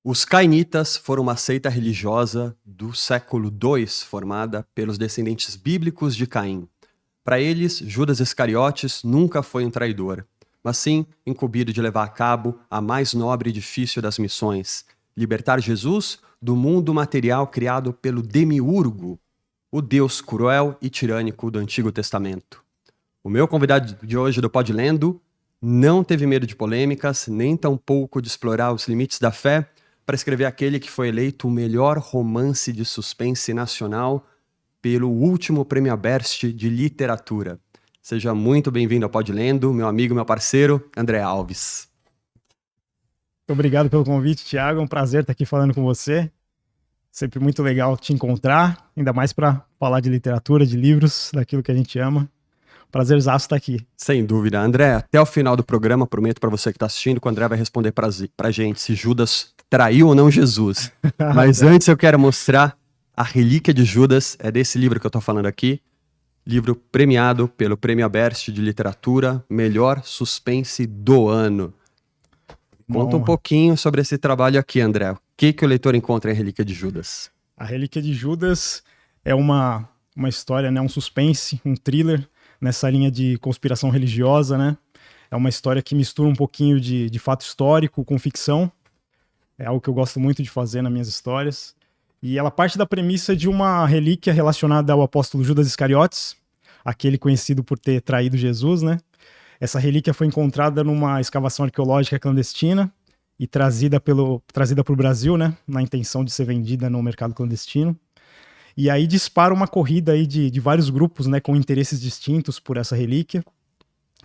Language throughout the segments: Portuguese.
Os cainitas foram uma seita religiosa do século II formada pelos descendentes bíblicos de Caim. Para eles, Judas Iscariotes nunca foi um traidor, mas sim incumbido de levar a cabo a mais nobre e difícil das missões: libertar Jesus do mundo material criado pelo Demiurgo, o Deus cruel e tirânico do Antigo Testamento. O meu convidado de hoje do Pod Lendo não teve medo de polêmicas, nem tampouco de explorar os limites da fé, para escrever aquele que foi eleito o melhor romance de suspense nacional pelo último Prêmio Aberst de Literatura. Seja muito bem-vindo ao Pod Lendo, meu amigo, meu parceiro, André Alves. Muito obrigado pelo convite, Thiago. É um prazer estar aqui falando com você. Sempre muito legal te encontrar, ainda mais para falar de literatura, de livros, daquilo que a gente ama. Prazerzaço estar aqui. Sem dúvida. André, até o final do programa, prometo para você que está assistindo, que o André vai responder pra gente se Judas traiu ou não Jesus. Mas antes eu quero mostrar a relíquia de Judas, é desse livro que eu estou falando aqui, livro premiado pelo Prêmio Aberst de Literatura, melhor suspense do ano. Conta um pouquinho sobre esse trabalho aqui, André. O que o leitor encontra em Relíquia de Judas? A Relíquia de Judas é uma história, né, um suspense, um thriller, nessa linha de conspiração religiosa, né? É uma história que mistura um pouquinho de fato histórico com ficção. É algo que eu gosto muito de fazer nas minhas histórias. E ela parte da premissa de uma relíquia relacionada ao apóstolo Judas Iscariotes, aquele conhecido por ter traído Jesus, né? Essa relíquia foi encontrada numa escavação arqueológica clandestina e trazida para o Brasil, né? Na intenção de ser vendida no mercado clandestino. E aí dispara uma corrida aí de vários grupos, né, com interesses distintos por essa relíquia,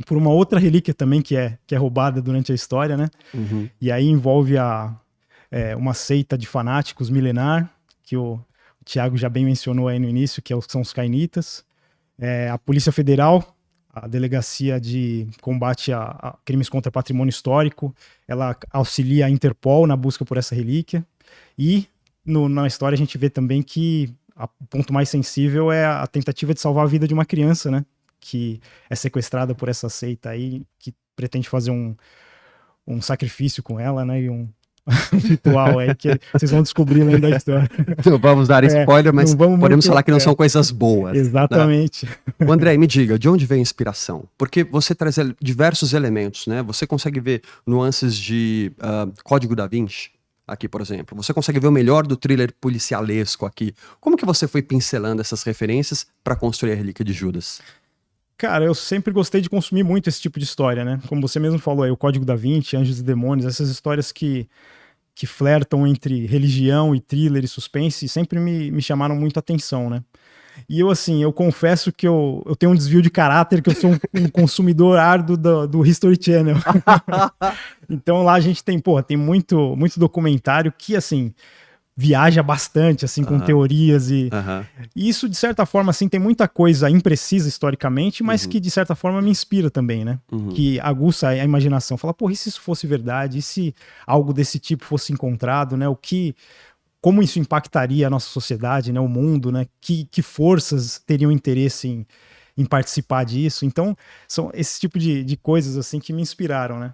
por uma outra relíquia também que é roubada durante a história, né? Uhum. E aí envolve uma seita de fanáticos milenar, que o Thiago já bem mencionou aí no início, que são os cainitas. A Polícia Federal, a Delegacia de Combate a Crimes contra Patrimônio Histórico, ela auxilia a Interpol na busca por essa relíquia. E na história a gente vê também que o ponto mais sensível é a tentativa de salvar a vida de uma criança, né? Que é sequestrada por essa seita aí, que pretende fazer um sacrifício com ela, né? E um ritual aí que vocês vão descobrir além da história. Não vamos dar spoiler, mas podemos falar que não são coisas boas. Exatamente. Né? André, me diga, de onde vem a inspiração? Porque você traz diversos elementos, né? Você consegue ver nuances de Código da Vinci, aqui, por exemplo. Você consegue ver o melhor do thriller policialesco aqui. Como que você foi pincelando essas referências para construir a Relíquia de Judas? Cara, eu sempre gostei de consumir muito esse tipo de história, né? Como você mesmo falou aí, o Código da Vinci, Anjos e Demônios, essas histórias que flertam entre religião e thriller e suspense, sempre me chamaram muito a atenção, né? E eu confesso que eu tenho um desvio de caráter, que eu sou um consumidor árduo do History Channel. Então lá a gente tem muito documentário que, assim, viaja bastante, assim, com teorias e isso, de certa forma, assim, tem muita coisa imprecisa historicamente, mas que, de certa forma, me inspira também, né? Que aguça a imaginação. Fala, e se isso fosse verdade? E se algo desse tipo fosse encontrado, né? Como isso impactaria a nossa sociedade, né? O mundo, né? Que forças teriam interesse em participar disso? Então, são esse tipo de coisas, assim, que me inspiraram, né?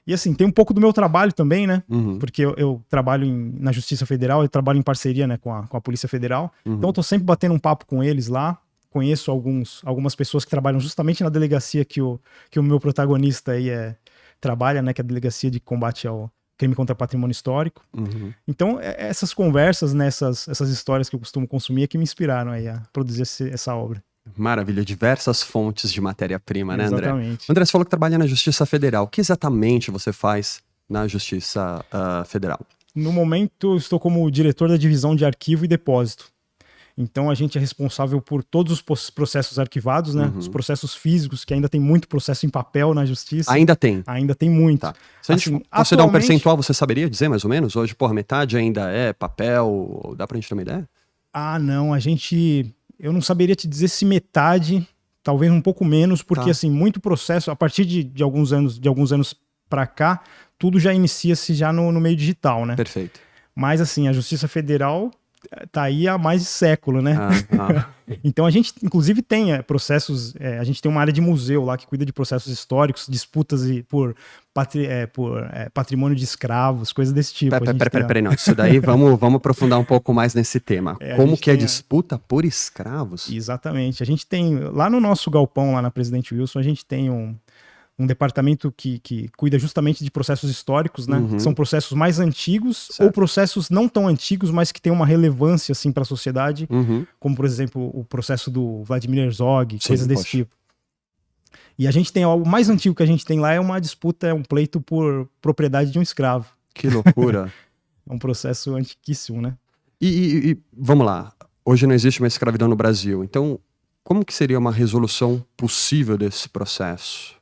E assim, tem um pouco do meu trabalho também, né? Porque eu trabalho na Justiça Federal, eu trabalho em parceria, né, com a Polícia Federal. Então eu tô sempre batendo um papo com eles lá. Conheço algumas pessoas que trabalham justamente na delegacia que o meu protagonista aí trabalha, né? Que é a Delegacia de Combate ao Crime contra Patrimônio Histórico. Então, essas conversas, né, essas histórias que eu costumo consumir é que me inspiraram aí a produzir essa obra. Maravilha, diversas fontes de matéria-prima, né, André? Exatamente. André, você falou que trabalha na Justiça Federal. O que exatamente você faz na Justiça Federal? No momento, eu estou como diretor da Divisão de Arquivo e Depósito. Então, a gente é responsável por todos os processos arquivados, né? Os processos físicos, que ainda tem muito processo em papel na Justiça. Ainda tem? Ainda tem muito. Tá. Se a gente fosse dar um percentual, você saberia dizer mais ou menos? Hoje, metade ainda é papel. Dá pra gente ter uma ideia? Não. Eu não saberia te dizer se metade, talvez um pouco menos, porque assim, muito processo, a partir de alguns anos para cá, tudo já inicia-se já no meio digital, né? Perfeito. Mas assim, a Justiça Federal tá aí há mais de século, né? Então a gente, inclusive, tem processos, a gente tem uma área de museu lá que cuida de processos históricos, disputas por patrimônio de escravos, coisas desse tipo. Peraí, não. Isso daí, vamos aprofundar um pouco mais nesse tema. Como que é disputa por escravos? Exatamente. A gente tem, lá no nosso galpão, lá na Presidente Wilson, a gente tem um departamento que cuida justamente de processos históricos, né? Uhum. São processos mais antigos, certo, ou processos não tão antigos, mas que têm uma relevância assim para a sociedade, uhum, como por exemplo o processo do Vladimir Herzog, sim, coisas desse tipo. E a gente tem o mais antigo que a gente tem lá é uma disputa, é um pleito por propriedade de um escravo. Que loucura. É um processo antiquíssimo, né? E vamos lá. Hoje não existe uma escravidão no Brasil. Então, como que seria uma resolução possível desse processo?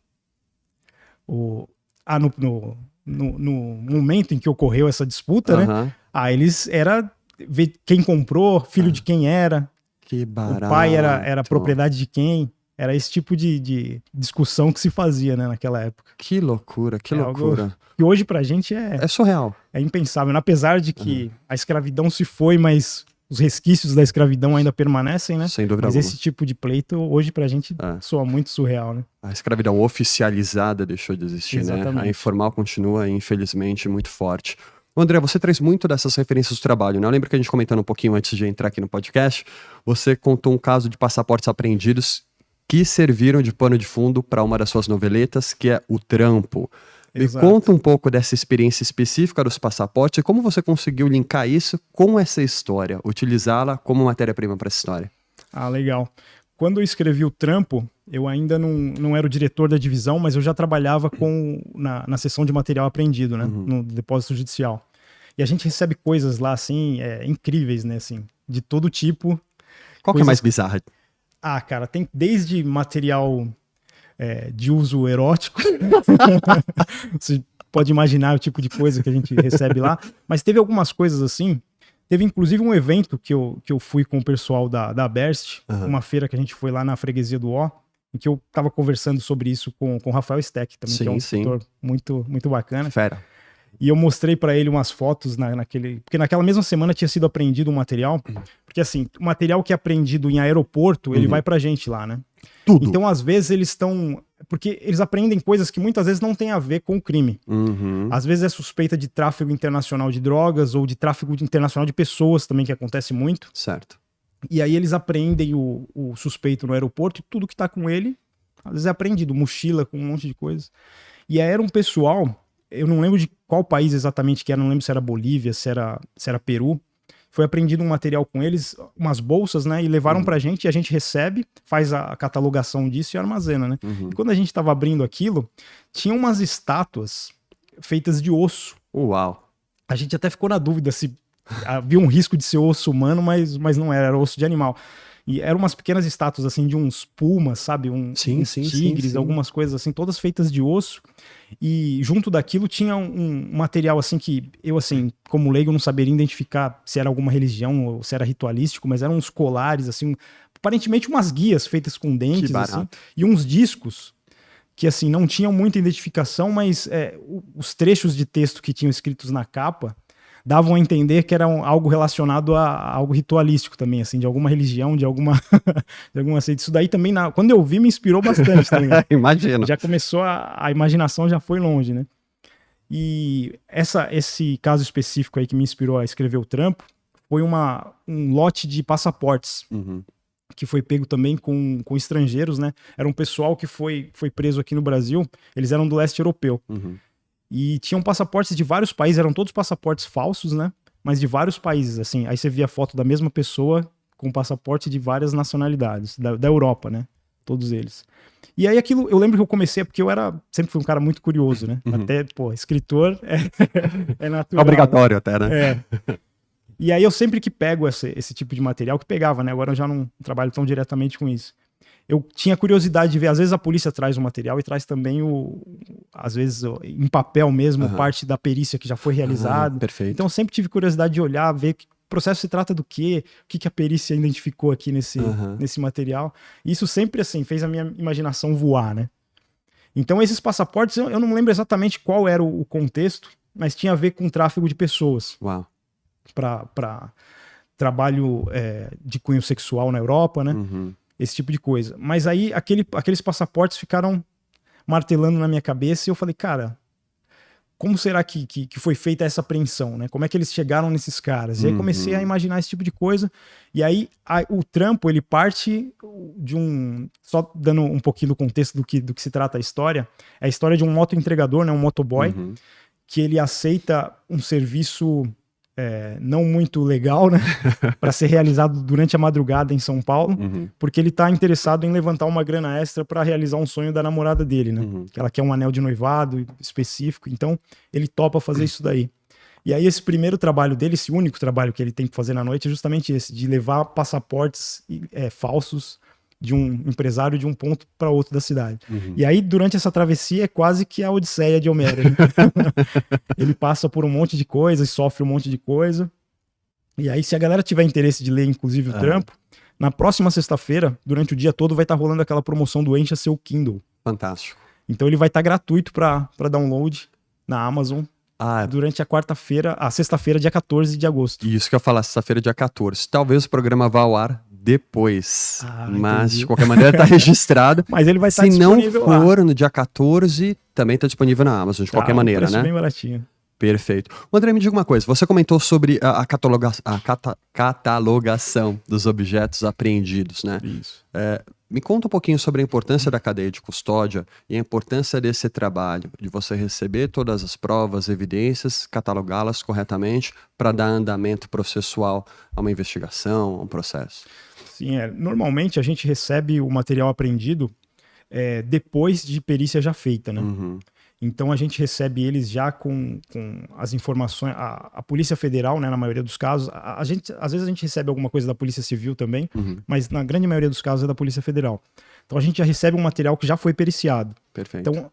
No momento em que ocorreu essa disputa, né? Eles era ver quem comprou, filho de quem era. Que barato. O pai era propriedade de quem. Era esse tipo de discussão que se fazia, né, naquela época. Que loucura, que loucura. Algo que hoje pra gente é surreal. É impensável. Apesar de que a escravidão se foi, mas os resquícios da escravidão ainda permanecem, né? Sem dúvida mas alguma. Esse tipo de pleito, hoje pra gente, soa muito surreal, né? A escravidão oficializada deixou de existir, exatamente, né? A informal continua, infelizmente, muito forte. André, você traz muito dessas referências do trabalho, né? Eu lembro que a gente comentando um pouquinho antes de entrar aqui no podcast, você contou um caso de passaportes apreendidos que serviram de pano de fundo para uma das suas noveletas, que é O Trampo. Exato. Me conta um pouco dessa experiência específica dos passaportes e como você conseguiu linkar isso com essa história, utilizá-la como matéria-prima para essa história. Legal. Quando eu escrevi O Trampo, eu ainda não era o diretor da divisão, mas eu já trabalhava na seção de material apreendido, né? No depósito judicial. E a gente recebe coisas lá, assim, incríveis, né? Assim, de todo tipo. Qual que é mais bizarra? Cara, tem desde material de uso erótico. Você pode imaginar o tipo de coisa que a gente recebe lá. Mas teve algumas coisas assim. Teve inclusive um evento que eu fui com o pessoal da Berst, uma feira que a gente foi lá na freguesia do Ó, em que eu tava conversando sobre isso com o Rafael Steck também, que é um escritor muito, muito bacana. Fera. E eu mostrei para ele umas fotos porque naquela mesma semana tinha sido apreendido um material, porque assim, o material que é apreendido em aeroporto, ele vai pra gente lá, né? Tudo. Então, às vezes, eles estão... Porque eles apreendem coisas que muitas vezes não tem a ver com o crime. Às vezes é suspeita de tráfego internacional de drogas ou de tráfego internacional de pessoas também, que acontece muito. Certo. E aí eles apreendem o suspeito no aeroporto e tudo que tá com ele, às vezes é apreendido, mochila com um monte de coisa. E aí era um pessoal... Eu não lembro de qual país exatamente que era, não lembro se era Bolívia, se era Peru. Foi apreendido um material com eles, umas bolsas, né? E levaram pra gente, e a gente recebe, faz a catalogação disso e armazena, né? E quando a gente tava abrindo aquilo, tinha umas estátuas feitas de osso. Uau! A gente até ficou na dúvida se havia um risco de ser osso humano, mas não era osso de animal. E eram umas pequenas estátuas, assim, de uns pumas, sabe? Uns tigres, algumas coisas assim, todas feitas de osso. E junto daquilo tinha um material, assim, que eu, assim, como leigo, não saberia identificar se era alguma religião ou se era ritualístico, mas eram uns colares, assim, aparentemente umas guias feitas com dentes, assim, e uns discos que, assim, não tinham muita identificação, mas os trechos de texto que tinham escritos na capa davam a entender que era algo relacionado a algo ritualístico também, assim, de alguma religião, de alguma seita. Isso daí também, quando eu vi, me inspirou bastante também. Imagino. Já começou, a imaginação já foi longe, né? E esse caso específico aí que me inspirou a escrever O Trampo foi um lote de passaportes que foi pego também com estrangeiros, né? Era um pessoal que foi preso aqui no Brasil, eles eram do leste europeu. E tinham passaportes de vários países, eram todos passaportes falsos, né? Mas de vários países, assim. Aí você via foto da mesma pessoa com passaporte de várias nacionalidades, da Europa, né? Todos eles. E aí aquilo, eu lembro que eu comecei, porque eu sempre fui um cara muito curioso, né? Até, escritor é natural. Obrigatório até, né? E aí eu sempre que pego esse tipo de material, que pegava, né? Agora eu já não trabalho tão diretamente com isso. Eu tinha curiosidade de ver, às vezes a polícia traz o material e traz também às vezes em papel mesmo, parte da perícia que já foi realizada. Perfeito. Então eu sempre tive curiosidade de olhar, ver que processo se trata do quê, o que a perícia identificou aqui nesse material. E isso sempre, assim, fez a minha imaginação voar, né? Então esses passaportes, eu não lembro exatamente qual era o contexto, mas tinha a ver com tráfego de pessoas. Uau. Para trabalho de cunho sexual na Europa, né? Esse tipo de coisa. Mas aí aqueles passaportes ficaram martelando na minha cabeça e eu falei, cara, como será que foi feita essa apreensão, né? Como é que eles chegaram nesses caras? E aí comecei a imaginar esse tipo de coisa. E aí o trampo, ele parte de um... Só dando um pouquinho do contexto do que se trata a história. É a história de um motoentregador, né? Um motoboy, que ele aceita um serviço não muito legal, né? Para ser realizado durante a madrugada em São Paulo, porque ele tá interessado em levantar uma grana extra para realizar um sonho da namorada dele, né? Que ela quer um anel de noivado específico, então ele topa fazer isso daí. E aí esse primeiro trabalho dele, esse único trabalho que ele tem que fazer na noite é justamente esse, de levar passaportes falsos de um empresário de um ponto para outro da cidade. E aí, durante essa travessia, é quase que a Odisseia de Homero. Né? Ele passa por um monte de coisa e sofre um monte de coisa. E aí, se a galera tiver interesse de ler, inclusive, o trampo, na próxima sexta-feira, durante o dia todo, vai estar rolando aquela promoção do Encha Seu Kindle. Fantástico. Então, ele vai estar gratuito para download na Amazon durante a sexta-feira, dia 14 de agosto. Isso que eu ia falar, sexta-feira, dia 14. Talvez o programa vá ao ar depois, mas entendi. De qualquer maneira tá registrado. Mas ele vai estar disponível. Se não for lá no dia 14, também tá disponível na Amazon, de qualquer maneira, né? Bem baratinho. Perfeito. André, me diga uma coisa, você comentou sobre a catalogação dos objetos apreendidos, né? Isso. Me conta um pouquinho sobre a importância da cadeia de custódia e a importância desse trabalho, de você receber todas as provas, evidências, catalogá-las corretamente para dar andamento processual a uma investigação, a um processo. Sim, normalmente a gente recebe o material apreendido depois de perícia já feita, né? Então a gente recebe eles já com as informações, a Polícia Federal, né, na maioria dos casos, às vezes a gente recebe alguma coisa da Polícia Civil também, mas na grande maioria dos casos é da Polícia Federal. Então a gente já recebe um material que já foi periciado. Perfeito. Então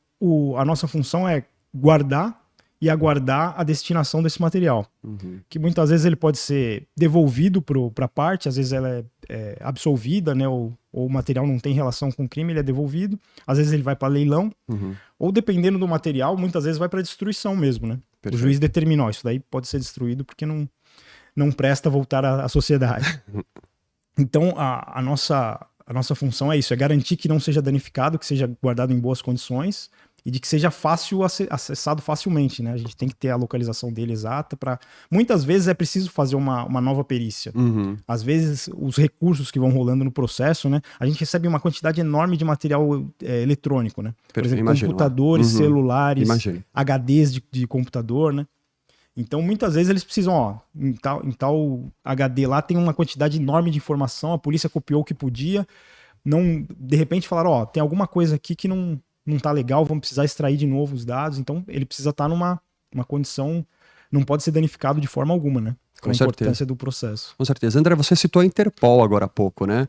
a nossa função é guardar e aguardar a destinação desse material. Que muitas vezes ele pode ser devolvido para a parte, às vezes ela é absolvida, né, ou o material não tem relação com o crime, ele é devolvido. Às vezes ele vai para leilão, ou dependendo do material, muitas vezes vai para destruição mesmo, né? Perfeito. O juiz determinou, isso daí pode ser destruído porque não presta voltar à sociedade. Então a nossa função é isso, é garantir que não seja danificado, que seja guardado em boas condições e de que seja fácil acessado facilmente, né? A gente tem que ter a localização dele exata para... Muitas vezes é preciso fazer uma nova perícia. Às vezes, os recursos que vão rolando no processo, né? A gente recebe uma quantidade enorme de material eletrônico, né? Por exemplo, computadores, celulares, HDs de computador, né? Então, muitas vezes eles precisam, em tal HD lá tem uma quantidade enorme de informação, a polícia copiou o que podia, de repente falaram, tem alguma coisa aqui que não tá legal, vamos precisar extrair de novo os dados, então ele precisa estar numa condição, não pode ser danificado de forma alguma, né? Com a importância do processo. Com certeza. André, você citou a Interpol agora há pouco, né?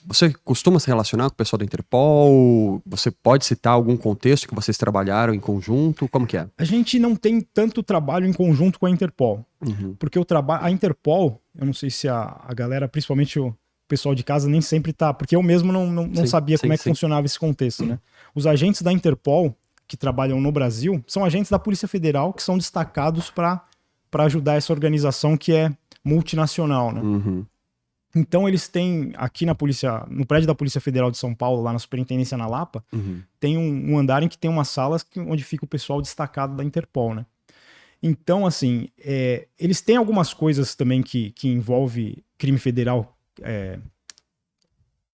Você costuma se relacionar com o pessoal da Interpol? Você pode citar algum contexto que vocês trabalharam em conjunto? Como que é? A gente não tem tanto trabalho em conjunto com a Interpol, porque a Interpol, eu não sei se a galera, principalmente o pessoal de casa, nem sempre tá, porque eu mesmo não sabia como é que funcionava esse contexto, né? Os agentes da Interpol que trabalham no Brasil são agentes da Polícia Federal que são destacados para ajudar essa organização que é multinacional, né? Então eles têm aqui no prédio da Polícia Federal de São Paulo, lá na Superintendência na Lapa, tem um andar em que tem umas salas onde fica o pessoal destacado da Interpol, né? Então, assim, eles têm algumas coisas também que envolve crime federal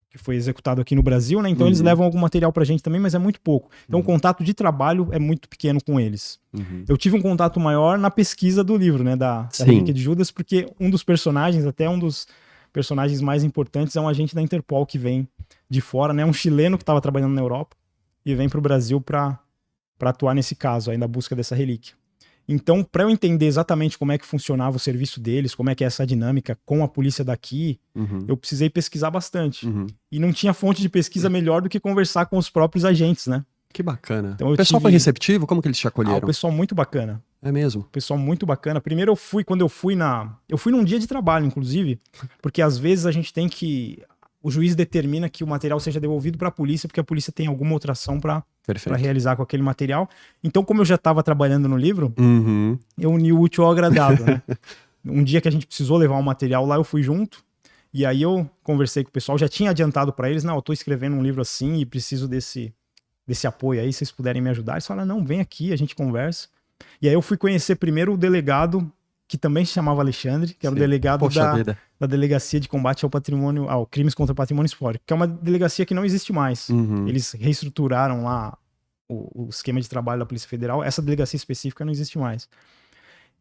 que foi executado aqui no Brasil, né? Então eles levam algum material pra gente também, mas é muito pouco. Então o contato de trabalho é muito pequeno com eles. Eu tive um contato maior na pesquisa do livro, né? Da Relíquia de Judas, porque um dos personagens, até um dos personagens mais importantes, é um agente da Interpol que vem de fora, né? Um chileno que estava trabalhando na Europa e vem pro Brasil para atuar nesse caso, aí na busca dessa relíquia. Então, para eu entender exatamente como é que funcionava o serviço deles, como é que é essa dinâmica com a polícia daqui, eu precisei pesquisar bastante. E não tinha fonte de pesquisa melhor do que conversar com os próprios agentes, né? Que bacana. Então, o pessoal foi receptivo? Como que eles te acolheram? O pessoal muito bacana. É mesmo? O pessoal muito bacana. Primeiro eu fui num dia de trabalho, inclusive, porque às vezes a gente tem que... O juiz determina que o material seja devolvido para a polícia, porque a polícia tem alguma outra ação para realizar com aquele material. Então, como eu já estava trabalhando no livro, eu uni o útil ao agradável, né? Um dia que a gente precisou levar um material lá, eu fui junto. E aí eu conversei com o pessoal, já tinha adiantado para eles, não, eu tô escrevendo um livro assim e preciso desse apoio aí, se vocês puderem me ajudar. Eles falaram, não, vem aqui, a gente conversa. E aí eu fui conhecer primeiro o delegado, que também se chamava Alexandre, que era o delegado da Delegacia de Combate ao Crimes contra o Patrimônio Histórico, que é uma delegacia que não existe mais. Eles reestruturaram lá o esquema de trabalho da Polícia Federal. Essa delegacia específica não existe mais.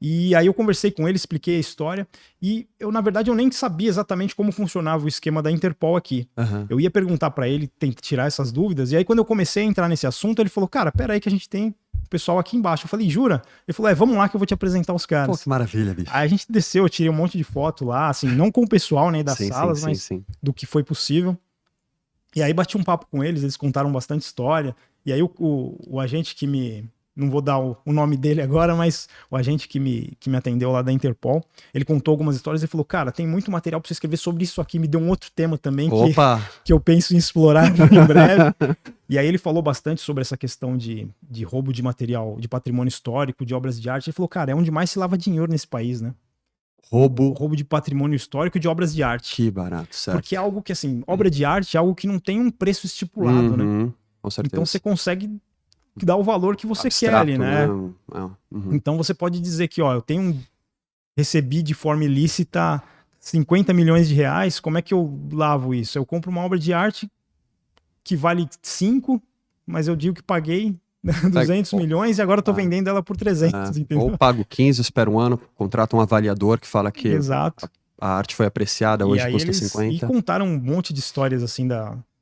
E aí eu conversei com ele, expliquei a história, e eu, na verdade, eu nem sabia exatamente como funcionava o esquema da Interpol aqui. Eu ia perguntar pra ele, tentar tirar essas dúvidas, e aí quando eu comecei a entrar nesse assunto, ele falou, cara, pera aí que a gente tem o pessoal aqui embaixo. Eu falei, jura? Ele falou, vamos lá que eu vou te apresentar os caras. Pô, que maravilha, bicho. Aí a gente desceu, eu tirei um monte de foto lá, assim, não com o pessoal, nem das salas, mas do que foi possível. E aí bati um papo com eles contaram bastante história, e aí o agente que me... Não vou dar o nome dele agora, mas o agente que me atendeu lá da Interpol, ele contou algumas histórias e falou, cara, tem muito material pra você escrever sobre isso aqui, me deu um outro tema também que eu penso em explorar em breve. E aí ele falou bastante sobre essa questão de roubo de material, de patrimônio histórico, de obras de arte. Ele falou, cara, é onde mais se lava dinheiro nesse país, né? Roubo de patrimônio histórico e de obras de arte. Que barato, certo. Porque é algo que, assim, obra de arte é algo que não tem um preço estipulado, né? Com certeza. Então você consegue dar o valor que você quer ali, né? Então você pode dizer que, ó, recebi de forma ilícita 50 milhões de reais, como é que eu lavo isso? Eu compro uma obra de arte que vale 5, mas eu digo que paguei 200 milhões e agora eu tô vendendo ela por 300, entendeu? Ou pago 15, espero um ano, contrato um avaliador que fala que Exato. A arte foi apreciada, hoje custa 50. E contaram um monte de histórias, assim,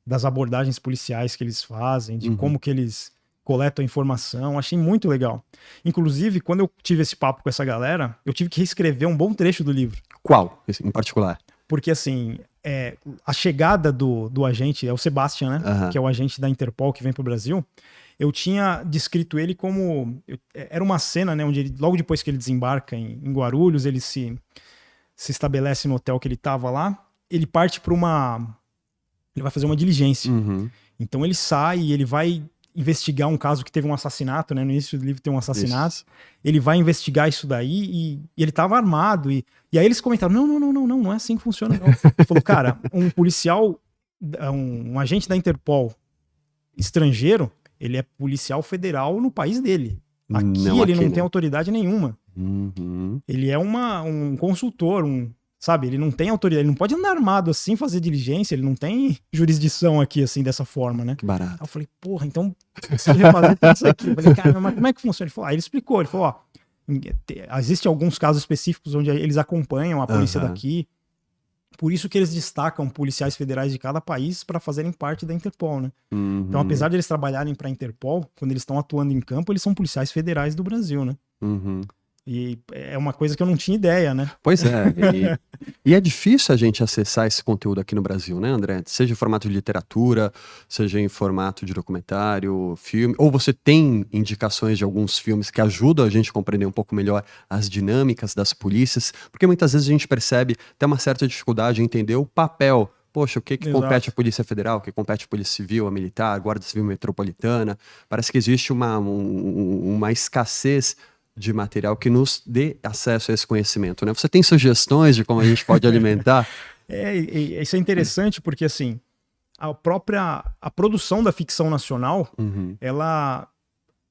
das abordagens policiais que eles fazem, de como que eles coletam a informação, achei muito legal. Inclusive, quando eu tive esse papo com essa galera, eu tive que reescrever um bom trecho do livro. Qual, em particular? Porque, assim, a chegada do agente, é o Sebastian, né? Que é o agente da Interpol que vem pro Brasil. Eu tinha descrito ele como... Era uma cena, né? Onde logo depois que ele desembarca em Guarulhos, ele se estabelece no hotel que ele tava lá, ele parte para ele vai fazer uma diligência. Então ele sai e ele vai investigar um caso que teve um assassinato, né? No início do livro tem um assassinato. Isso. Ele vai investigar isso daí e ele tava armado. E aí eles comentaram, não é assim que funciona, não. Ele falou, cara, um policial, um agente da Interpol estrangeiro, ele é policial federal no país dele. Aqui ele não tem autoridade nenhuma. Ele é um consultor, sabe? Ele não tem autoridade, ele não pode andar armado assim, fazer diligência, ele não tem jurisdição aqui, assim, dessa forma, né? Que barato. Aí eu falei, porra, então você já fazer tudo isso aqui. Eu falei, cara, mas como é que funciona? Ele falou, ele explicou, ele falou, ó, existem alguns casos específicos onde eles acompanham a polícia daqui, por isso que eles destacam policiais federais de cada país para fazerem parte da Interpol, né? Então, apesar de eles trabalharem para a Interpol, quando eles estão atuando em campo, eles são policiais federais do Brasil, né? E é uma coisa que eu não tinha ideia, né? Pois é. E é difícil a gente acessar esse conteúdo aqui no Brasil, né, André? Seja em formato de literatura, seja em formato de documentário, filme. Ou você tem indicações de alguns filmes que ajudam a gente a compreender um pouco melhor as dinâmicas das polícias. Porque muitas vezes a gente percebe até uma certa dificuldade em entender o papel. Poxa, o que compete à Polícia Federal, o que compete à Polícia Civil, a Militar, a Guarda Civil Metropolitana. Parece que existe uma escassez de material que nos dê acesso a esse conhecimento, né? Você tem sugestões de como a gente pode alimentar? Isso é interessante porque, assim, a produção da ficção nacional, ela,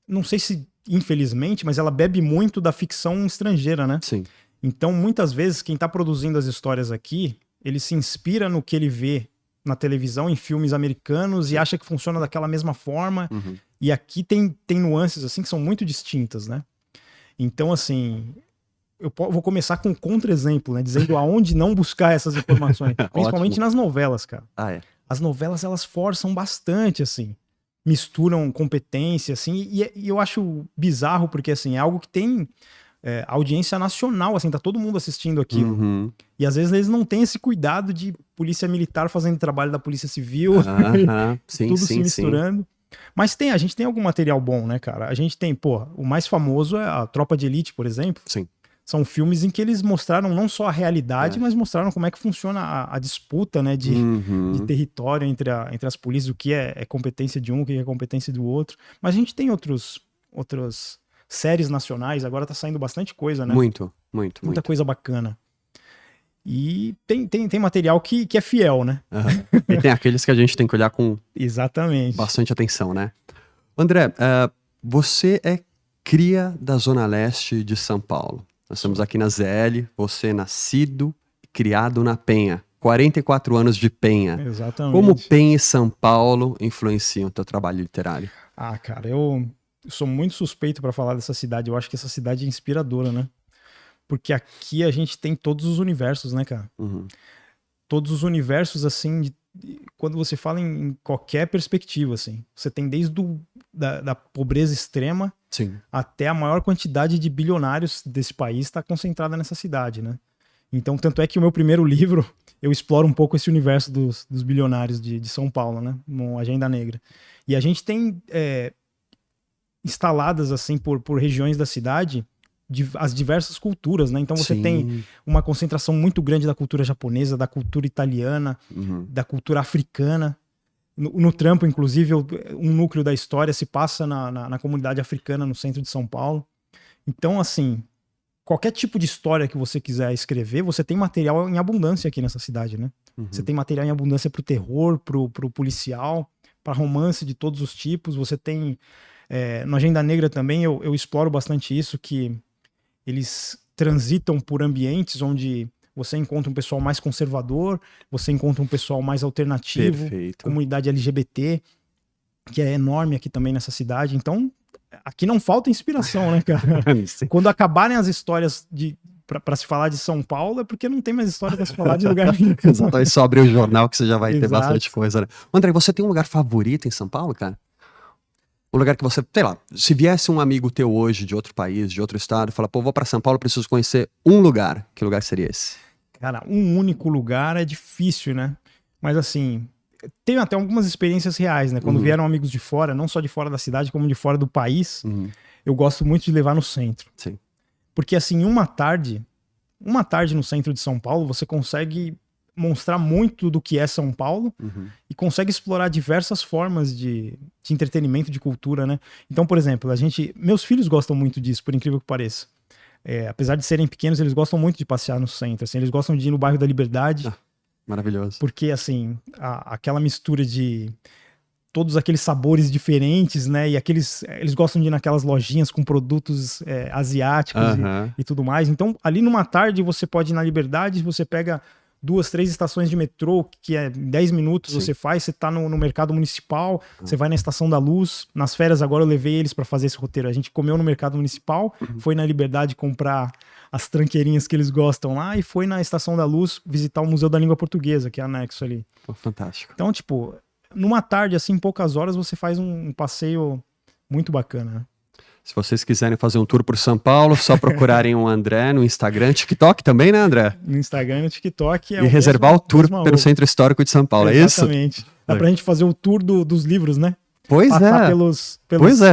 não sei se infelizmente, mas ela bebe muito da ficção estrangeira, né? Sim. Então, muitas vezes, quem tá produzindo as histórias aqui, ele se inspira no que ele vê na televisão, em filmes americanos, e acha que funciona daquela mesma forma. E aqui tem nuances, assim, que são muito distintas, né? Então, assim, eu vou começar com um contra-exemplo, né? Dizendo aonde não buscar essas informações. Principalmente nas novelas, cara. As novelas, elas forçam bastante, assim. Misturam competência, assim. E eu acho bizarro, porque, assim, é algo que tem audiência nacional, assim. Tá todo mundo assistindo aquilo. E, às vezes, eles não têm esse cuidado de polícia militar fazendo trabalho da polícia civil. Tudo se misturando. Mas a gente tem algum material bom, né, cara? A gente tem, o mais famoso é a Tropa de Elite, por exemplo. Sim. São filmes em que eles mostraram não só a realidade, mas mostraram como é que funciona a disputa, né, de território entre as polícias, o que é competência de um, o que é competência do outro. Mas a gente tem outros séries nacionais, agora tá saindo bastante coisa, né? Muito. Muita coisa bacana. E tem material que é fiel, né? Aham. E tem aqueles que a gente tem que olhar com Exatamente. bastante atenção, né? André, você é cria da Zona Leste de São Paulo. Nós estamos aqui na ZL, você é nascido e criado na Penha. 44 anos de Penha. Exatamente. Como Penha e São Paulo influenciam o teu trabalho literário? Ah, cara, eu sou muito suspeito para falar dessa cidade. Eu acho que essa cidade é inspiradora, né? Porque aqui a gente tem todos os universos, né, cara? Uhum. Todos os universos, assim, quando você fala em qualquer perspectiva, assim. Você tem desde da pobreza extrema Sim. até a maior quantidade de bilionários desse país está concentrada nessa cidade, né? Então, tanto é que o meu primeiro livro, eu exploro um pouco esse universo dos bilionários de São Paulo, né? No Agenda Negra. E a gente tem instaladas, assim, por regiões da cidade, as diversas culturas, né? Então você Sim. tem uma concentração muito grande da cultura japonesa, da cultura italiana, da cultura africana. No Trampo, inclusive, um núcleo da história se passa na comunidade africana no centro de São Paulo. Então, assim, qualquer tipo de história que você quiser escrever, você tem material em abundância aqui nessa cidade, né? Você tem material em abundância pro terror, pro policial, para romance de todos os tipos. Você tem... no Agenda Negra também, eu exploro bastante isso, que eles transitam por ambientes onde você encontra um pessoal mais conservador, você encontra um pessoal mais alternativo, Perfeito. comunidade LGBT, que é enorme aqui também nessa cidade. Então, aqui não falta inspiração, né, cara? Quando acabarem as histórias para se falar de São Paulo, é porque não tem mais história para se falar de lugar nenhum. Exatamente, só abrir o jornal que você já vai ter Exato. bastante coisa, né? André, você tem um lugar favorito em São Paulo, cara? Um lugar que você, sei lá, se viesse um amigo teu hoje de outro país, de outro estado, fala, pô, vou pra São Paulo, preciso conhecer um lugar. Que lugar seria esse? Cara, um único lugar é difícil, né? Mas assim, tenho até algumas experiências reais, né? Quando vieram amigos de fora, não só de fora da cidade, como de fora do país, eu gosto muito de levar no centro. Sim. Porque assim, uma tarde no centro de São Paulo, você consegue mostrar muito do que é São Paulo e consegue explorar diversas formas de entretenimento, de cultura, né? Então, por exemplo, meus filhos gostam muito disso, por incrível que pareça. Apesar de serem pequenos, eles gostam muito de passear no centro, assim, eles gostam de ir no bairro da Liberdade. Maravilhoso. Porque, assim, aquela mistura de todos aqueles sabores diferentes, né? E eles gostam de ir naquelas lojinhas com produtos asiáticos e tudo mais. Então, ali numa tarde, você pode ir na Liberdade, você pega 2, 3 estações de metrô, que é 10 minutos, você tá no mercado municipal, você vai na Estação da Luz. Nas férias agora eu levei eles para fazer esse roteiro. A gente comeu no mercado municipal, foi na Liberdade comprar as tranqueirinhas que eles gostam lá e foi na Estação da Luz visitar o Museu da Língua Portuguesa, que é anexo ali. Pô, fantástico. Então, tipo, numa tarde, assim, em poucas horas, você faz um passeio muito bacana, né? Se vocês quiserem fazer um tour por São Paulo, só procurarem o André no Instagram, TikTok também, né, André? No Instagram e no TikTok. E reservar o tour pelo Centro Histórico de São Paulo, é isso? Exatamente. Dá pra gente fazer o tour dos livros, né? Pois Passar é. Pelos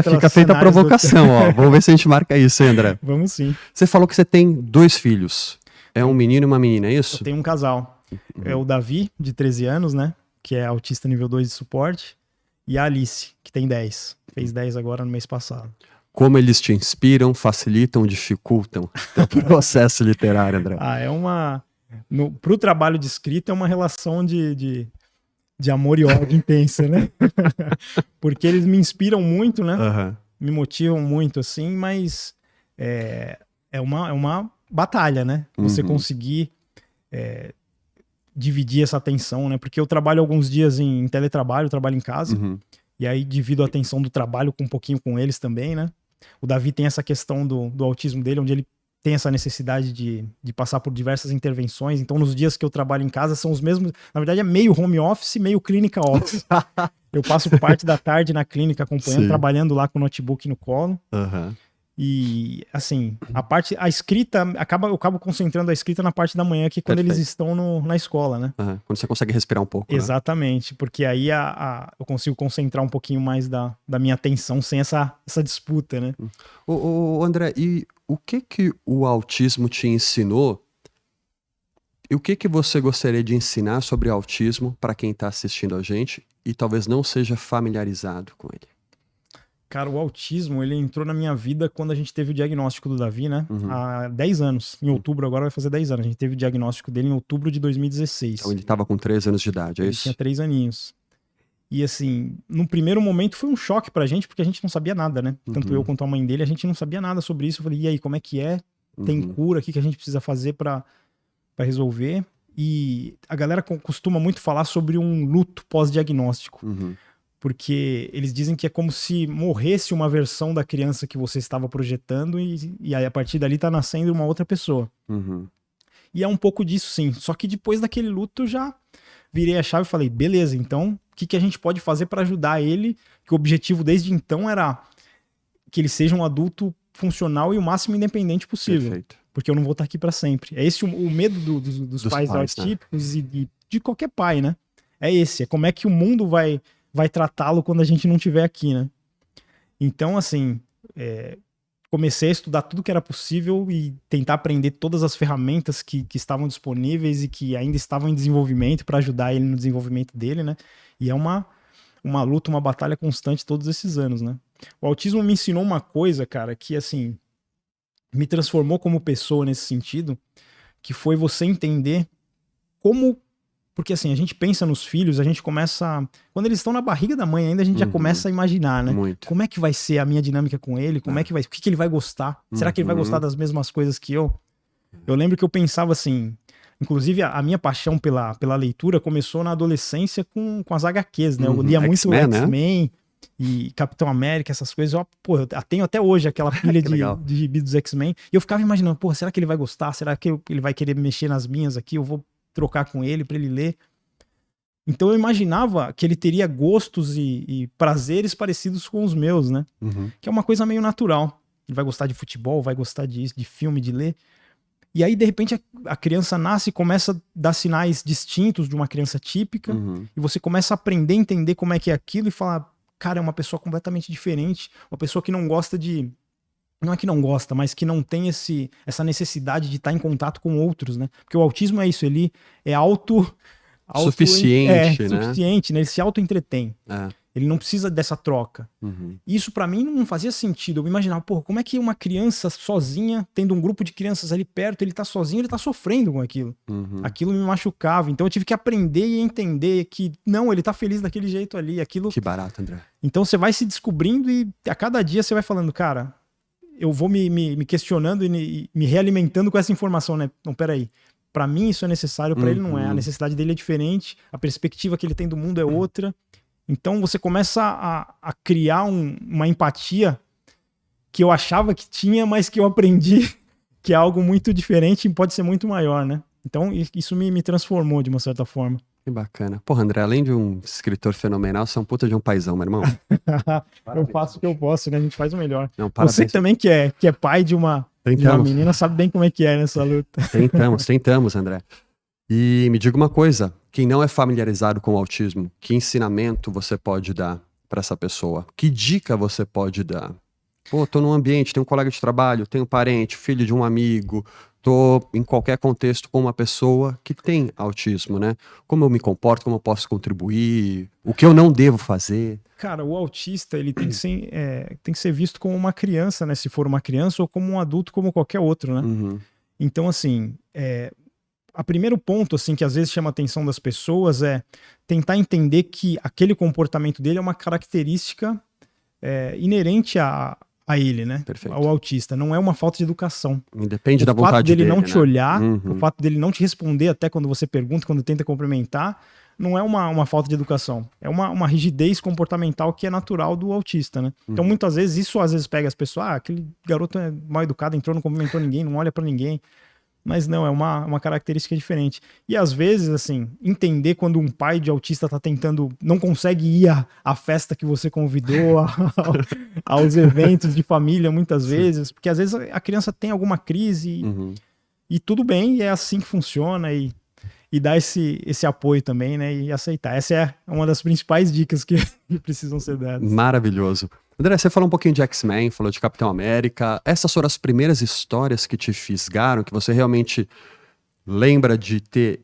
Fica feita a provocação, ó. Vamos ver se a gente marca isso, hein, André? Vamos sim. Você falou que você tem 2 filhos. É um menino e uma menina, é isso? Eu tenho um casal. É o Davi, de 13 anos, né? Que é autista nível 2 de suporte. E a Alice, que tem 10. Fez 10 agora no mês passado. Como eles te inspiram, facilitam, dificultam o processo literário, André? Pro trabalho de escrita, é uma relação de amor e ódio intensa, né? Porque eles me inspiram muito, né? Me motivam muito, assim, mas é uma batalha, né? Você conseguir dividir essa atenção, né? Porque eu trabalho alguns dias em teletrabalho, eu trabalho em casa, e aí divido a atenção do trabalho um pouquinho com eles também, né? O Davi tem essa questão do autismo dele, onde ele tem essa necessidade de passar por diversas intervenções. Então, nos dias que eu trabalho em casa, são os mesmos... Na verdade, é meio home office, meio clínica office. Eu passo parte da tarde na clínica acompanhando, trabalhando lá com o notebook no colo. E, assim, a escrita, eu acabo concentrando a escrita na parte da manhã, que é quando eles estão na escola, né? Quando você consegue respirar um pouco, Exatamente, né? Porque aí eu consigo concentrar um pouquinho mais da minha atenção sem essa disputa, né? André, e o que o autismo te ensinou? E o que você gostaria de ensinar sobre autismo para quem está assistindo a gente e talvez não seja familiarizado com ele? Cara, o autismo, ele entrou na minha vida quando a gente teve o diagnóstico do Davi, né? Uhum. Há 10 anos. Em outubro agora vai fazer 10 anos. A gente teve o diagnóstico dele em outubro de 2016. Então ele estava com 3 anos de idade, é Ele isso? tinha 3 aninhos. E assim, no primeiro momento foi um choque pra gente, porque a gente não sabia nada, né? Tanto eu quanto a mãe dele, a gente não sabia nada sobre isso. Eu falei, e aí, como é que é? Tem cura? O que a gente precisa fazer pra resolver? E a galera costuma muito falar sobre um luto pós-diagnóstico. Uhum. Porque eles dizem que é como se morresse uma versão da criança que você estava projetando e aí a partir dali tá nascendo uma outra pessoa. Uhum. E é um pouco disso, sim. Só que depois daquele luto eu já virei a chave e falei, beleza, então o que a gente pode fazer para ajudar ele? Que o objetivo desde então era que ele seja um adulto funcional e o máximo independente possível. Perfeito. Porque eu não vou estar aqui para sempre. É esse o medo dos pais autípicos, né? E de qualquer pai, né? É esse. É como é que o mundo vai tratá-lo quando a gente não estiver aqui, né? Então, assim, comecei a estudar tudo que era possível e tentar aprender todas as ferramentas que estavam disponíveis e que ainda estavam em desenvolvimento para ajudar ele no desenvolvimento dele, né? E é uma luta, uma batalha constante todos esses anos, né? O autismo me ensinou uma coisa, cara, que, assim, me transformou como pessoa nesse sentido, que foi você entender como... Porque assim, a gente pensa nos filhos, a gente começa... Quando eles estão na barriga da mãe ainda, a gente já começa a imaginar, né? Muito. Como é que vai ser a minha dinâmica com ele? Como é que vai... O que ele vai gostar? Será que ele vai gostar das mesmas coisas que eu? Eu lembro que eu pensava assim... Inclusive, a minha paixão pela leitura começou na adolescência com as HQs, né? Eu lia muito X-Men, né? E Capitão América, essas coisas. Eu tenho até hoje aquela pilha de gibi dos X-Men. E eu ficava imaginando, porra, será que ele vai gostar? Será que ele vai querer mexer nas minhas aqui? Eu vou trocar com ele para ele ler. Então eu imaginava que ele teria gostos e prazeres parecidos com os meus, né? Que é uma coisa meio natural. Ele vai gostar de futebol, vai gostar de filme, de ler. E aí, de repente, a criança nasce e começa a dar sinais distintos de uma criança típica. E você começa a aprender a entender como é que é aquilo e falar, cara, é uma pessoa completamente diferente. Uma pessoa que não gosta de... Não é que não gosta, mas que não tem essa necessidade de estar em contato com outros, né? Porque o autismo é isso, ele é suficiente, né? Suficiente, né? Ele se auto-entretém. É. Ele não precisa dessa troca. Isso pra mim não fazia sentido. Eu imaginava, pô, como é que uma criança sozinha, tendo um grupo de crianças ali perto, ele tá sozinho, ele tá sofrendo com aquilo. Aquilo me machucava. Então eu tive que aprender e entender que não, ele tá feliz daquele jeito ali. Aquilo... Que barato, André. Então você vai se descobrindo e a cada dia você vai falando, cara, eu vou me questionando e me realimentando com essa informação, né? Não, peraí. Pra mim isso é necessário, pra ele não é. A necessidade dele é diferente, a perspectiva que ele tem do mundo é outra. Então você começa a criar uma empatia que eu achava que tinha, mas que eu aprendi que é algo muito diferente e pode ser muito maior, né? Então isso me transformou de uma certa forma. Que bacana. Porra, André, além de um escritor fenomenal, você é um puta de um paizão, meu irmão. Eu faço o que eu posso, né? A gente faz o melhor. Não, você também que é pai de uma menina sabe bem como é que é nessa luta. Tentamos, André. E me diga uma coisa, quem não é familiarizado com o autismo, que ensinamento você pode dar para essa pessoa? Que dica você pode dar? Pô, tô num ambiente, tenho um colega de trabalho, tenho um parente, filho de um amigo, tô em qualquer contexto com uma pessoa que tem autismo, né? Como eu me comporto, como eu posso contribuir, o que eu não devo fazer? Cara, o autista, ele tem que ser visto como uma criança, né? Se for uma criança, ou como um adulto, como qualquer outro, né? Então, assim, o primeiro ponto, assim, que às vezes chama a atenção das pessoas é tentar entender que aquele comportamento dele é uma característica inerente a ele, né? Perfeito. Ao autista. Não é uma falta de educação. Depende da vontade dele, O fato dele não te olhar, o fato dele não te responder até quando você pergunta, quando tenta cumprimentar, não é uma falta de educação. É uma rigidez comportamental que é natural do autista, né? Então, muitas vezes, isso às vezes pega as pessoas, aquele garoto é mal educado, entrou, não cumprimentou ninguém, não olha pra ninguém. Mas não, é uma característica diferente. E às vezes, assim, entender quando um pai de autista tá tentando, não consegue ir à festa que você convidou, aos eventos de família, muitas vezes, porque às vezes a criança tem alguma crise e tudo bem, e é assim que funciona, e dar esse apoio também, né, e aceitar. Essa é uma das principais dicas que precisam ser dadas. Maravilhoso. André, você falou um pouquinho de X-Men, falou de Capitão América. Essas foram as primeiras histórias que te fisgaram, que você realmente lembra de ter